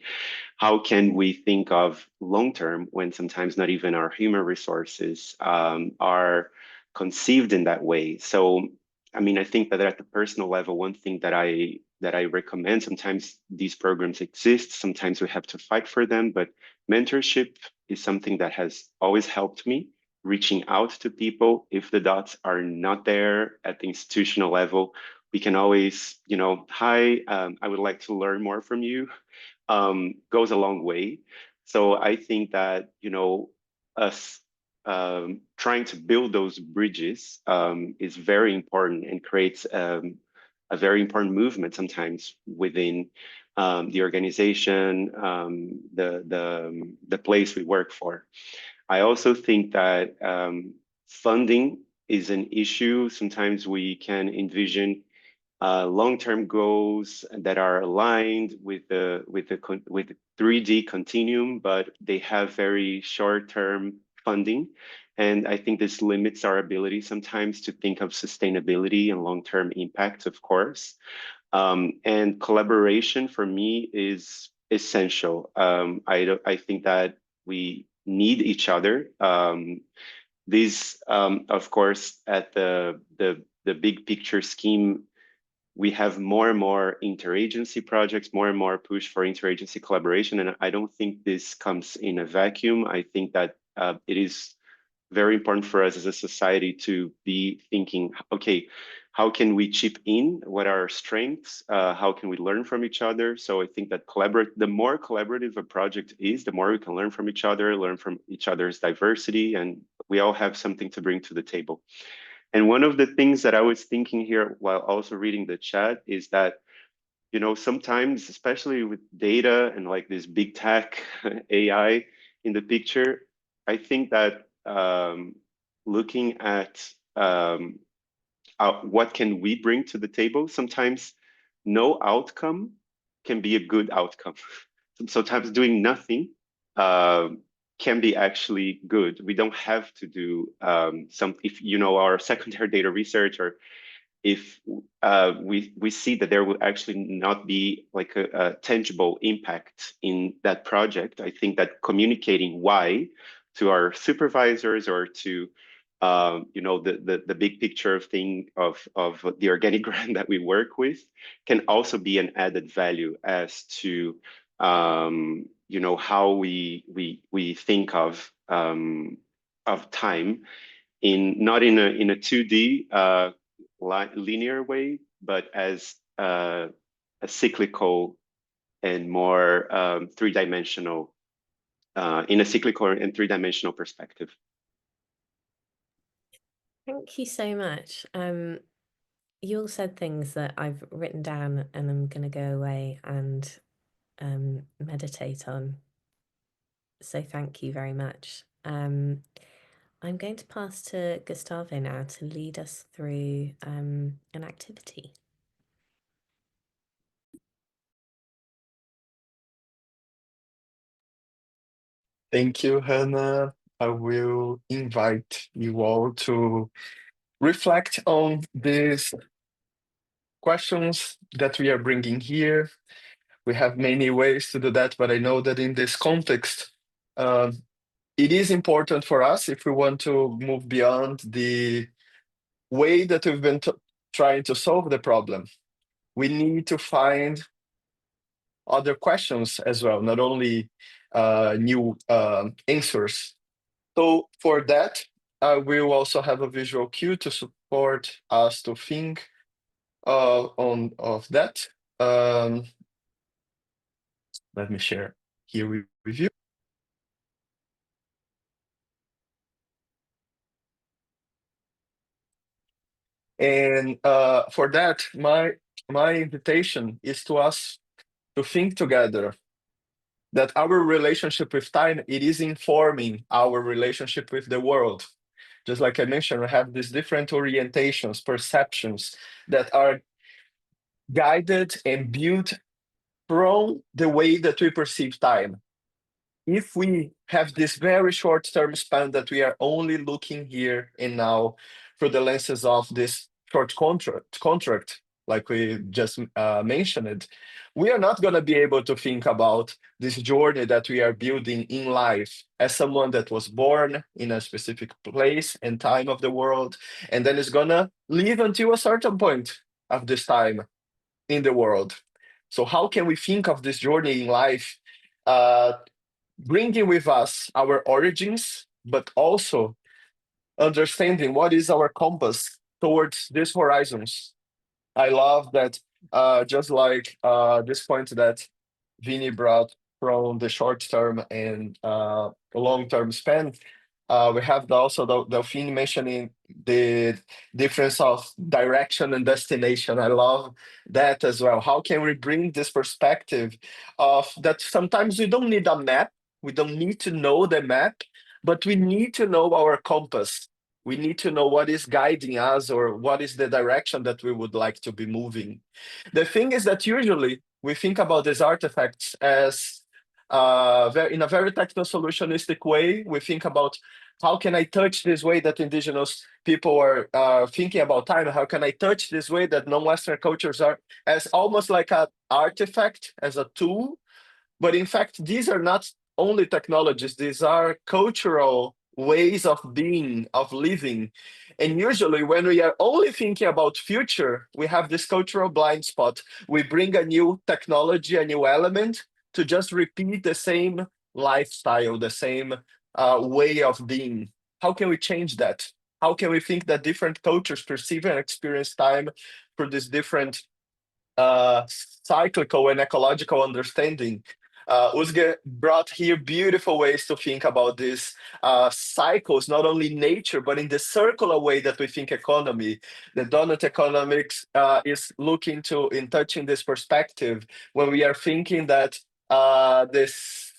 how can we think of long-term when sometimes not even our human resources are conceived in that way? So, I mean, I think that at the personal level, one thing that I recommend, sometimes these programs exist, sometimes we have to fight for them, but mentorship is something that has always helped me, reaching out to people. If the dots are not there at the institutional level, we can always, hi, I would like to learn more from you, goes a long way. So I think that, us trying to build those bridges is very important and creates a very important movement sometimes within the organization, the place we work for. I also think that funding is an issue. Sometimes we can envision long-term goals that are aligned with the 3D continuum, but they have very short-term funding. And I think this limits our ability sometimes to think of sustainability and long-term impact, of course. And collaboration for me is essential. I think that we need each other. Of course, at the big picture scheme, we have more and more interagency projects, more and more push for interagency collaboration. And I don't think this comes in a vacuum. I think that it is very important for us as a society to be thinking, okay, how can we chip in? What are our strengths? How can we learn from each other? So I think that the more collaborative a project is, the more we can learn from each other, learn from each other's diversity, and we all have something to bring to the table. And one of the things that I was thinking here while also reading the chat is that, sometimes, especially with data and like this big tech AI in the picture, I think that looking at what can we bring to the table, sometimes no outcome can be a good outcome. Sometimes doing nothing can be actually good. We don't have to do if our secondary data research, or if we see that there will actually not be like a tangible impact in that project. I think that communicating why to our supervisors or to the big picture of the organic grant that we work with can also be an added value as to how we think of time not in a 2D linear way, but as a cyclical and more three-dimensional in a cyclical and three-dimensional perspective. Thank you so much. You all said things that I've written down and I'm going to go away and meditate on. So thank you very much. I'm going to pass to Gustavo now to lead us through an activity. Thank you, Hannah. I will invite you all to reflect on these questions that we are bringing here. We have many ways to do that, but I know that in this context, it is important for us if we want to move beyond the way that we've been trying to solve the problem. We need to find other questions as well, not only new answers. So for that, we will also have a visual cue to support us to think of that. Let me share here with you. And for that, my invitation is to us to think together that our relationship with time, it is informing our relationship with the world. Just like I mentioned, we have these different orientations, perceptions that are guided and built from the way that we perceive time. If we have this very short-term span that we are only looking here and now through the lenses of this short contract, like we just mentioned, we are not going to be able to think about this journey that we are building in life as someone that was born in a specific place and time of the world, and then is going to live until a certain point of this time in the world. So how can we think of this journey in life, bringing with us our origins, but also understanding what is our compass towards these horizons? I love that, just like this point that Vinny brought from the short term and long term span. We have also Delphine mentioning the difference of direction and destination. I love that as well. How can we bring this perspective of that sometimes we don't need a map, we don't need to know the map, but we need to know our compass. We need to know what is guiding us or what is the direction that we would like to be moving. The thing is that usually we think about these artifacts as in a very techno solutionistic way. We think about how can I touch this way that indigenous people are thinking about time? How can I touch this way that non-Western cultures are, as almost like an artifact, as a tool? But in fact, these are not only technologies, these are cultural ways of being, of living. And usually when we are only thinking about future, we have this cultural blind spot. We bring a new technology, a new element to just repeat the same lifestyle, the same way of being. How can we change that? How can we think that different cultures perceive and experience time through this different cyclical and ecological understanding? Uzge brought here beautiful ways to think about these cycles, not only nature, but in the circular way that we think economy. The donut economics is looking to in touching this perspective when we are thinking that this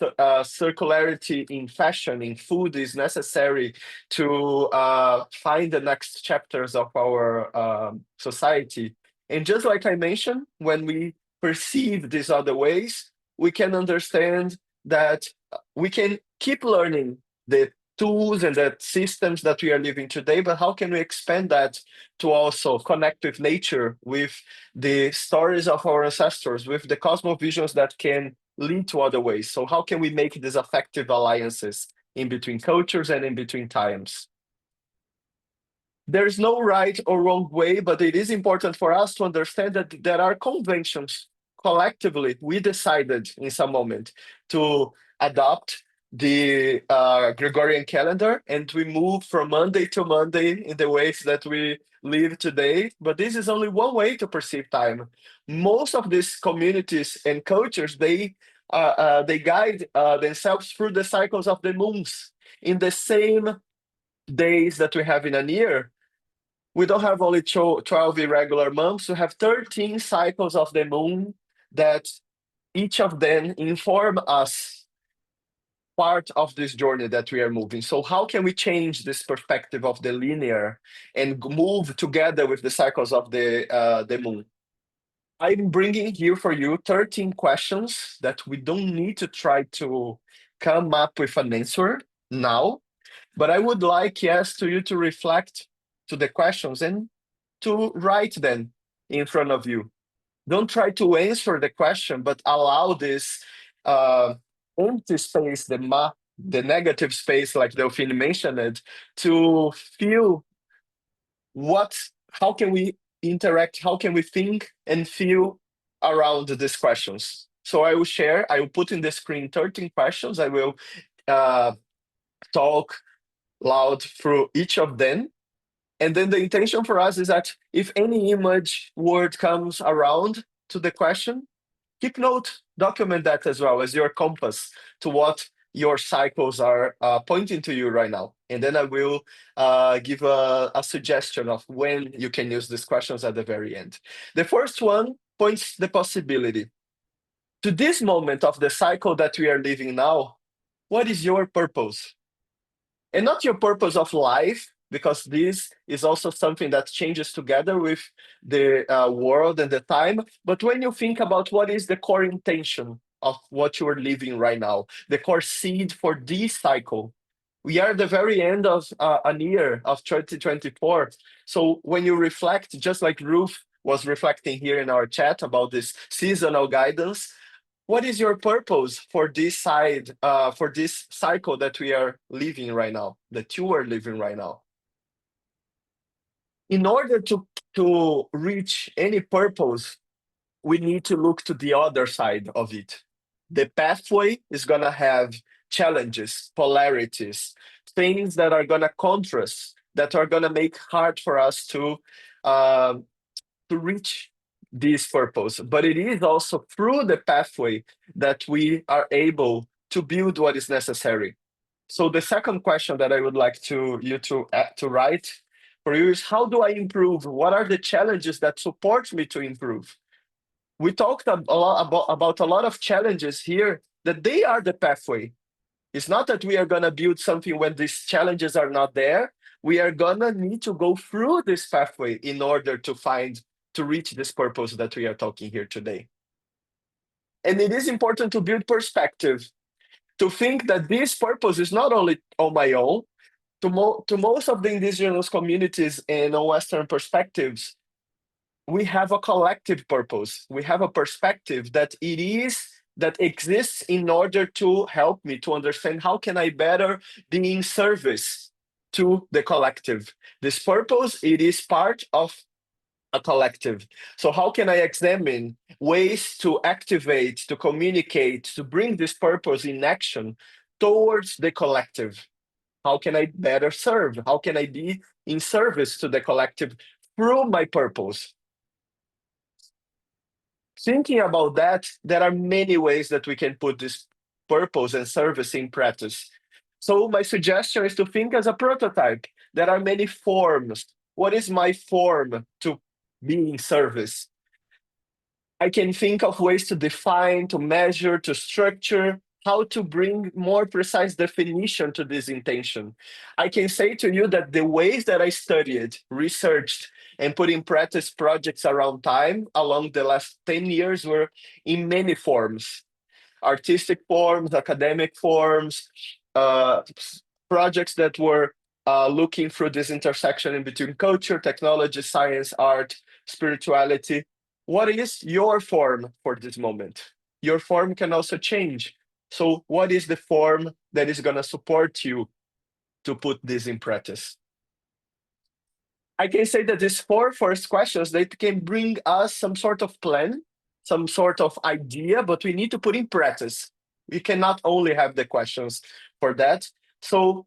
circularity in fashion, in food is necessary to find the next chapters of our society. And just like I mentioned, when we perceive these other ways, we can understand that we can keep learning the tools and the systems that we are living today, but how can we expand that to also connect with nature, with the stories of our ancestors, with the cosmovisions that can lead to other ways? So how can we make these effective alliances in between cultures and in between times? There's no right or wrong way, but it is important for us to understand that there are conventions. Collectively, we decided in some moment to adopt the Gregorian calendar, and we move from Monday to Monday in the ways that we live today. But this is only one way to perceive time. Most of these communities and cultures, they guide themselves through the cycles of the moons in the same days that we have in a year. We don't have only 12 irregular months, we have 13 cycles of the moon that each of them inform us part of this journey that we are moving. So how can we change this perspective of the linear and move together with the cycles of the moon? I'm bringing here for you 13 questions that we don't need to try to come up with an answer now, But I would like, yes, to you to reflect to the questions and to write them in front of you. Don't try to answer the question, but allow this empty space, the negative space, like Delphine mentioned, to feel how can we interact, how can we think and feel around these questions. So I will put in the screen 13 questions. I will talk loud through each of them. And then the intention for us is that if any image, word comes around to the question, keep note, document that as well as your compass to what your cycles are pointing to you right now. And then I will give a suggestion of when you can use these questions at the very end. The first one points the possibility. To this moment of the cycle that we are living now, what is your purpose? And not your purpose of life, because this is also something that changes together with the world and the time. But when you think about what is the core intention of what you are living right now, the core seed for this cycle, we are at the very end of an year of 2024. So when you reflect, just like Ruth was reflecting here in our chat about this seasonal guidance, what is your purpose for this for this cycle that we are living right now, that you are living right now? In order to reach any purpose, we need to look to the other side of it. The pathway is going to have challenges, polarities, things that are going to contrast, that are going to make hard for us to reach this purpose. But it is also through the pathway that we are able to build what is necessary. So the second question that I would like you to write for you is, how do I improve? What are the challenges that support me to improve? We talked a lot about a lot of challenges here, that they are the pathway. It's not that we are going to build something when these challenges are not there. We are going to need to go through this pathway in order to reach this purpose that we are talking here today. And it is important to build perspective, to think that this purpose is not only on my own. To most of the indigenous communities and Western perspectives, we have a collective purpose. We have a perspective that exists in order to help me to understand how can I better be in service to the collective. This purpose, it is part of a collective. So how can I examine ways to activate, to communicate, to bring this purpose in action towards the collective? How can I better serve? How can I be in service to the collective through my purpose? Thinking about that, there are many ways that we can put this purpose and service in practice. So my suggestion is to think as a prototype. There are many forms. What is my form to be in service? I can think of ways to define, to measure, to structure, how to bring more precise definition to this intention. I can say to you that the ways that I studied, researched, and put in practice projects around time along the last 10 years were in many forms. Artistic forms, academic forms, projects that were looking through this intersection in between culture, technology, science, art, spirituality. What is your form for this moment? Your form can also change. So what is the form that is going to support you to put this in practice? I can say that these four first questions, they can bring us some sort of plan, some sort of idea, but we need to put in practice. We cannot only have the questions for that. So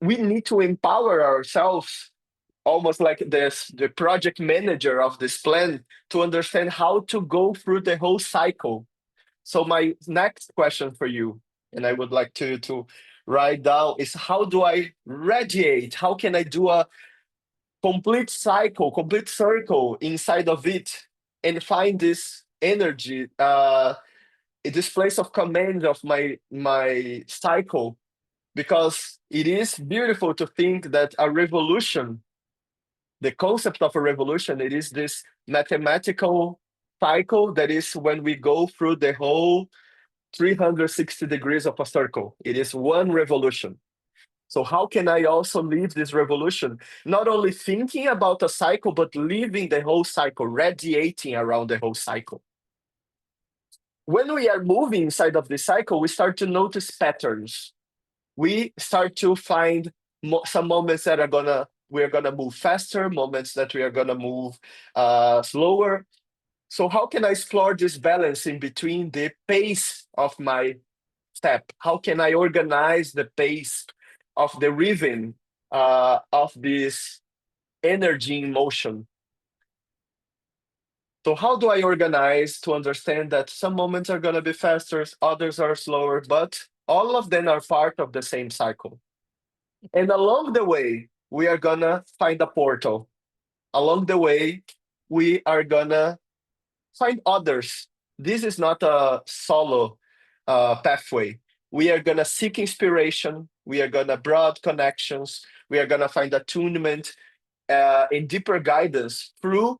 we need to empower ourselves, almost like the project manager of this plan, to understand how to go through the whole cycle. So my next question for you, and I would like to write down, is how do I radiate? How can I do a complete cycle, complete circle inside of it and find this energy, this place of command of my cycle? Because it is beautiful to think that a revolution, the concept of a revolution, it is this mathematical cycle that is when we go through the whole 360 degrees of a circle. It is one revolution. So how can I also live this revolution? Not only thinking about a cycle, but living the whole cycle, radiating around the whole cycle. When we are moving inside of the cycle, we start to notice patterns. We start to find some moments that we're gonna move faster, moments that we are gonna move slower. So how can I explore this balance in between the pace of my step? How can I organize the pace of the rhythm of this energy in motion? So how do I organize to understand that some moments are going to be faster, others are slower, but all of them are part of the same cycle? And along the way, we are going to find a portal. Along the way, we are going to find others. This is not a solo pathway. We are going to seek inspiration. We are going to broad connections. We are going to find attunement and deeper guidance through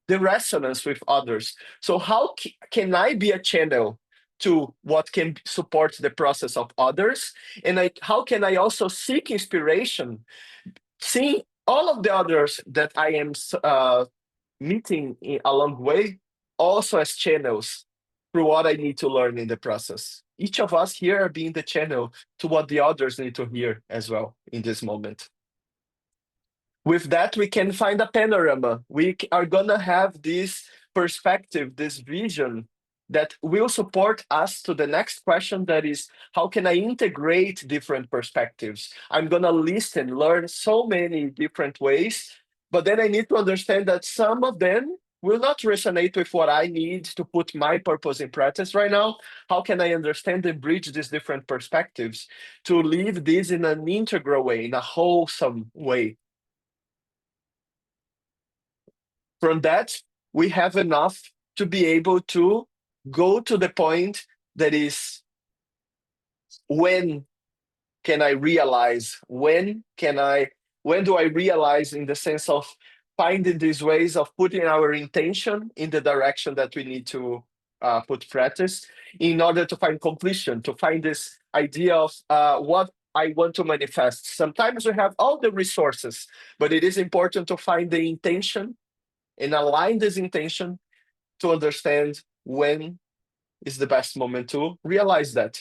the resonance with others. So how can I be a channel to what can support the process of others? And how can I also seek inspiration, seeing all of the others that I am meeting along the way, also as channels through what I need to learn in the process. Each of us here are being the channel to what the others need to hear as well in this moment. With that, we can find a panorama. We are going to have this perspective, this vision that will support us to the next question, that is, how can I integrate different perspectives? I'm going to listen, learn so many different ways, but then I need to understand that some of them will not resonate with what I need to put my purpose in practice right now. How can I understand and bridge these different perspectives to live this in an integral way, in a wholesome way? From that, we have enough to be able to go to the point that is, when can I realize? When do I realize, in the sense of finding these ways of putting our intention in the direction that we need to put practice in order to find completion, to find this idea of what I want to manifest. Sometimes we have all the resources, but it is important to find the intention and align this intention to understand when is the best moment to realize that.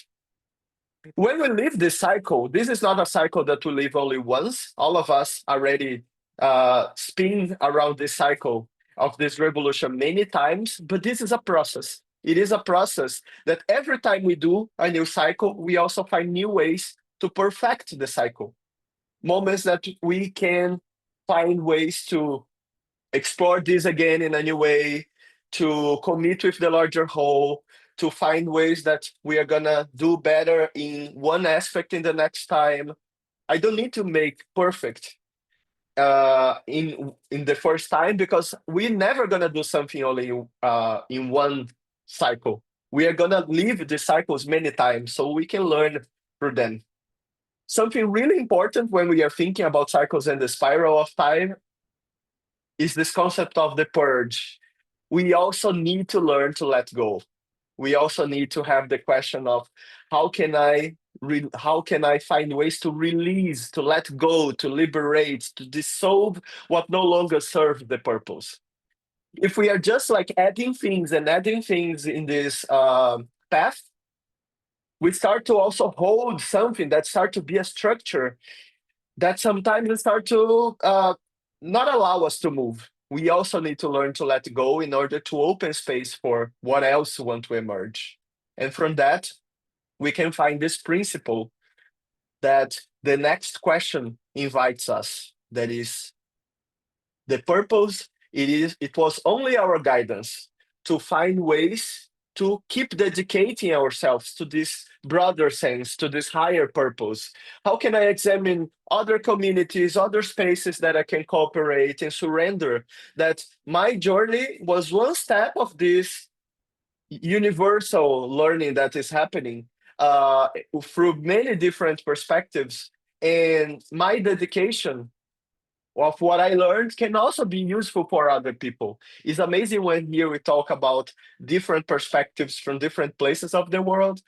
When we live this cycle, this is not a cycle that we live only once. All of us already spin around this cycle of this revolution many times, but this is a process. It is a process that every time we do a new cycle, we also find new ways to perfect the cycle. Moments that we can find ways to explore this again in a new way, to commit with the larger whole, to find ways that we are gonna do better in one aspect in the next time. I don't need to make perfect in the first time, because we're never gonna do something only in one cycle. We are gonna live the cycles many times so we can learn through them. Something really important when we are thinking about cycles and the spiral of time is this concept of the purge. We also need to learn to let go. We also need to have the question of how can I find ways to release, to let go, to liberate, to dissolve what no longer serves the purpose. If we are just like adding things in this path, we start to also hold something that start to be a structure that sometimes start to not allow us to move. We also need to learn to let go in order to open space for what else want to emerge. And from that, we can find this principle that the next question invites us. That is, the purpose, it was only our guidance to find ways to keep dedicating ourselves to this broader sense, to this higher purpose. How can I examine other communities, other spaces that I can cooperate and surrender? That my journey was one step of this universal learning that is happening through many different perspectives. And my dedication of what I learned can also be useful for other people. It's amazing when here we talk about different perspectives from different places of the world.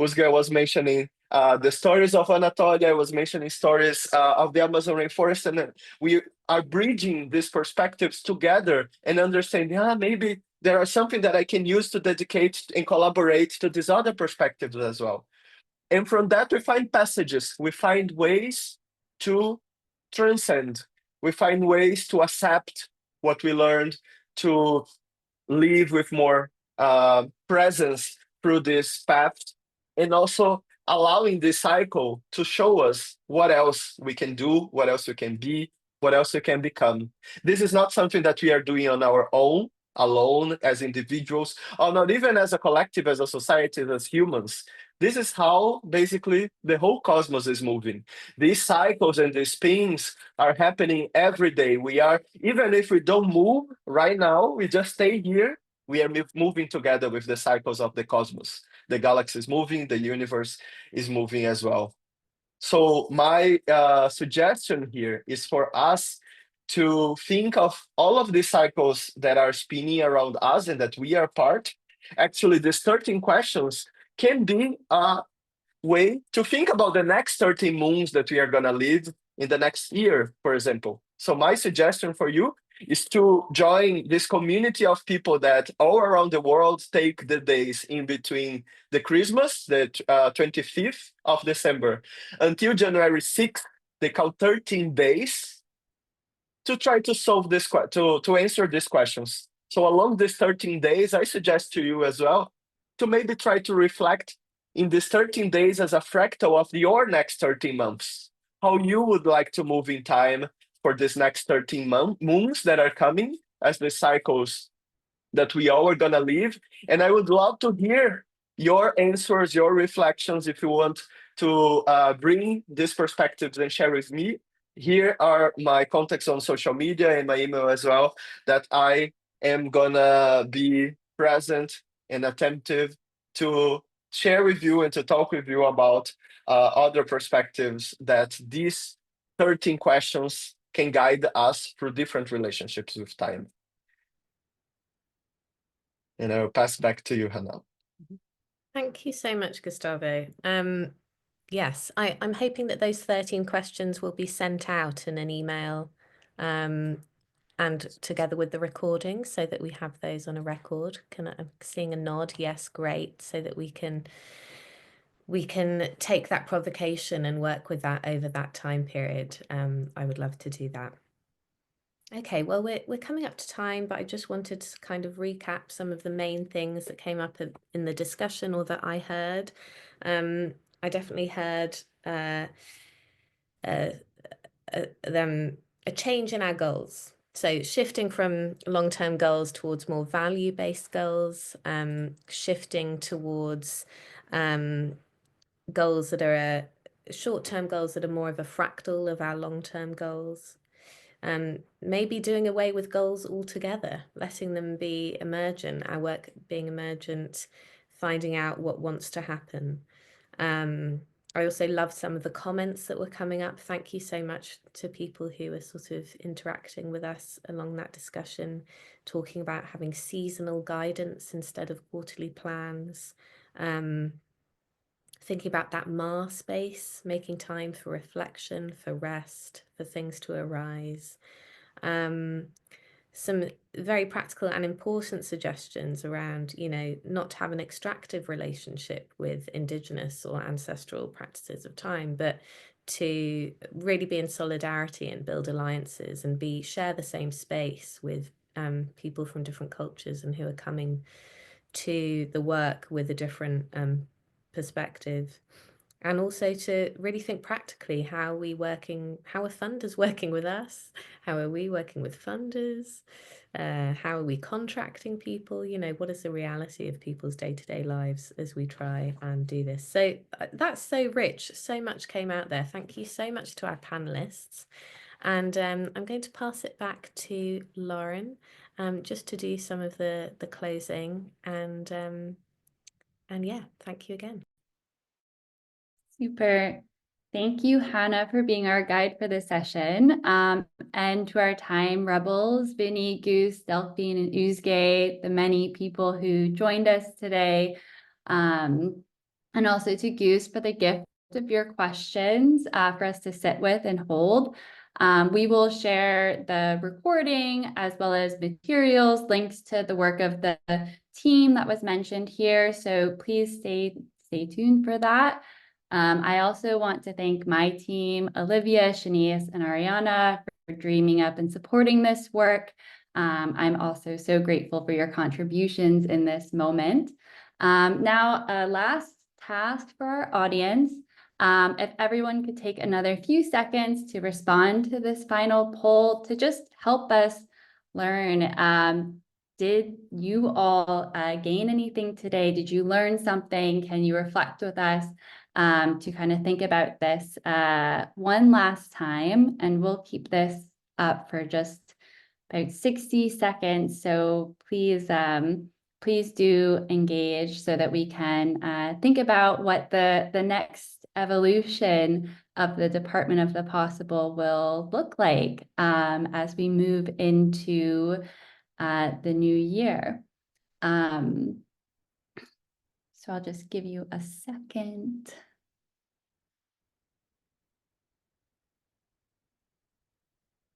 Uzga was mentioning the stories of Anatolia. I was mentioning stories of the Amazon rainforest, and we are bridging these perspectives together and understanding, maybe there are something that I can use to dedicate and collaborate to these other perspectives as well. And from that, we find passages, we find ways to transcend, we find ways to accept what we learned, to live with more presence through this path, and also allowing this cycle to show us what else we can do, what else we can be, what else we can become. This is not something that we are doing on our own, alone, as individuals, or not even as a collective, as a society, as humans. This is how basically the whole cosmos is moving. These cycles and these spins are happening every day. We are, even if we don't move right now, we just stay here. We are moving together with the cycles of the cosmos. The galaxy is moving, the universe is moving as well. So my suggestion here is for us to think of all of these cycles that are spinning around us and that we are part. Actually, these 13 questions can be a way to think about the next 13 moons that we are going to live in the next year, for example. So my suggestion for you is to join this community of people that all around the world take the days in between the Christmas, the 25th of December, until January 6th. They count 13 days to try to solve this, to answer these questions. So along these 13 days, I suggest to you as well to maybe try to reflect in these 13 days as a fractal of your next 13 months, how you would like to move in time for this next 13 moons that are coming as the cycles that we all are going to live. And I would love to hear your answers, your reflections, if you want to bring these perspectives and share with me. Here are my contacts on social media and my email as well, that I am going to be present and attentive to share with you and to talk with you about other perspectives that these 13 questions can guide us through different relationships with time. And I will pass back to you, Hannah. Thank you so much, Gustavo. Yes, I'm hoping that those 13 questions will be sent out in an email and together with the recording, so that we have those on a record. I'm seeing a nod. Yes, great. So that we can take that provocation and work with that over that time period. I would love to do that. Okay, well, we're coming up to time, but I just wanted to kind of recap some of the main things that came up in the discussion, or that I heard. I definitely heard a change in our goals. So shifting from long-term goals towards more value-based goals, shifting towards goals that are short-term goals that are more of a fractal of our long-term goals. Maybe doing away with goals altogether, letting them be emergent, our work being emergent, finding out what wants to happen. I also loved some of the comments that were coming up. Thank you so much to people who were sort of interacting with us along that discussion, talking about having seasonal guidance instead of quarterly plans. Thinking about that space, making time for reflection, for rest, for things to arise. Some very practical and important suggestions around, not to have an extractive relationship with indigenous or ancestral practices of time, but to really be in solidarity and build alliances and share the same space with people from different cultures and who are coming to the work with a different perspective. And also to really think practically, how are funders working with us? How are we working with funders? How are we contracting people? What is the reality of people's day-to-day lives as we try and do this? So that's so rich. So much came out there. Thank you so much to our panelists. And I'm going to pass it back to Lauren just to do some of the closing. And yeah, thank you again. Super. Thank you, Hannah, for being our guide for this session. And to our time rebels, Vinny, Goose, Delphine, and Uzge, the many people who joined us today. And also to Goose for the gift of your questions for us to sit with and hold. We will share the recording as well as materials, links to the work of the team that was mentioned here. So please stay tuned for that. I also want to thank my team, Olivia, Shanice, and Ariana, for dreaming up and supporting this work. I'm also so grateful for your contributions in this moment. Now, a last task for our audience. If everyone could take another few seconds to respond to this final poll to just help us learn. Did you all gain anything today? Did you learn something? Can you reflect with us to kind of think about this one last time? And we'll keep this up for just about 60 seconds. So please, please do engage so that we can think about what the next evolution of the Department of the Possible will look like as we move into the new year. So I'll just give you a second.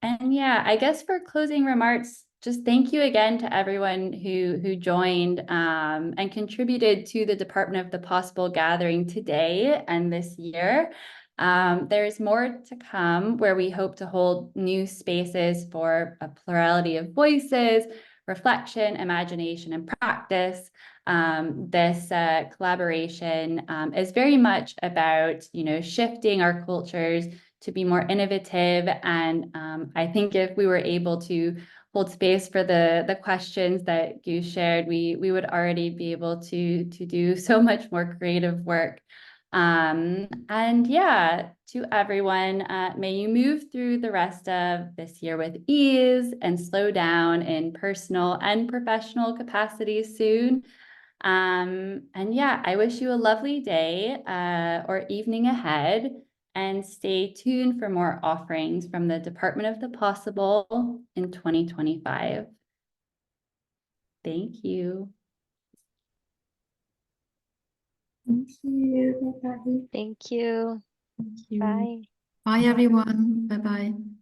And yeah, I guess for closing remarks, just thank you again to everyone who joined and contributed to the Department of the Possible gathering today and this year. There's more to come where we hope to hold new spaces for a plurality of voices, reflection, imagination, and practice. This collaboration is very much about, shifting our cultures to be more innovative. And I think if we were able to hold space for the questions that you shared, we would already be able to do so much more creative work. And yeah, to everyone, may you move through the rest of this year with ease and slow down in personal and professional capacities soon. And yeah, I wish you a lovely day or evening ahead, and stay tuned for more offerings from the Department of the Possible in 2025. Thank you. Thank you, everybody. Thank you. Thank you. Bye. Bye, everyone. Bye-bye.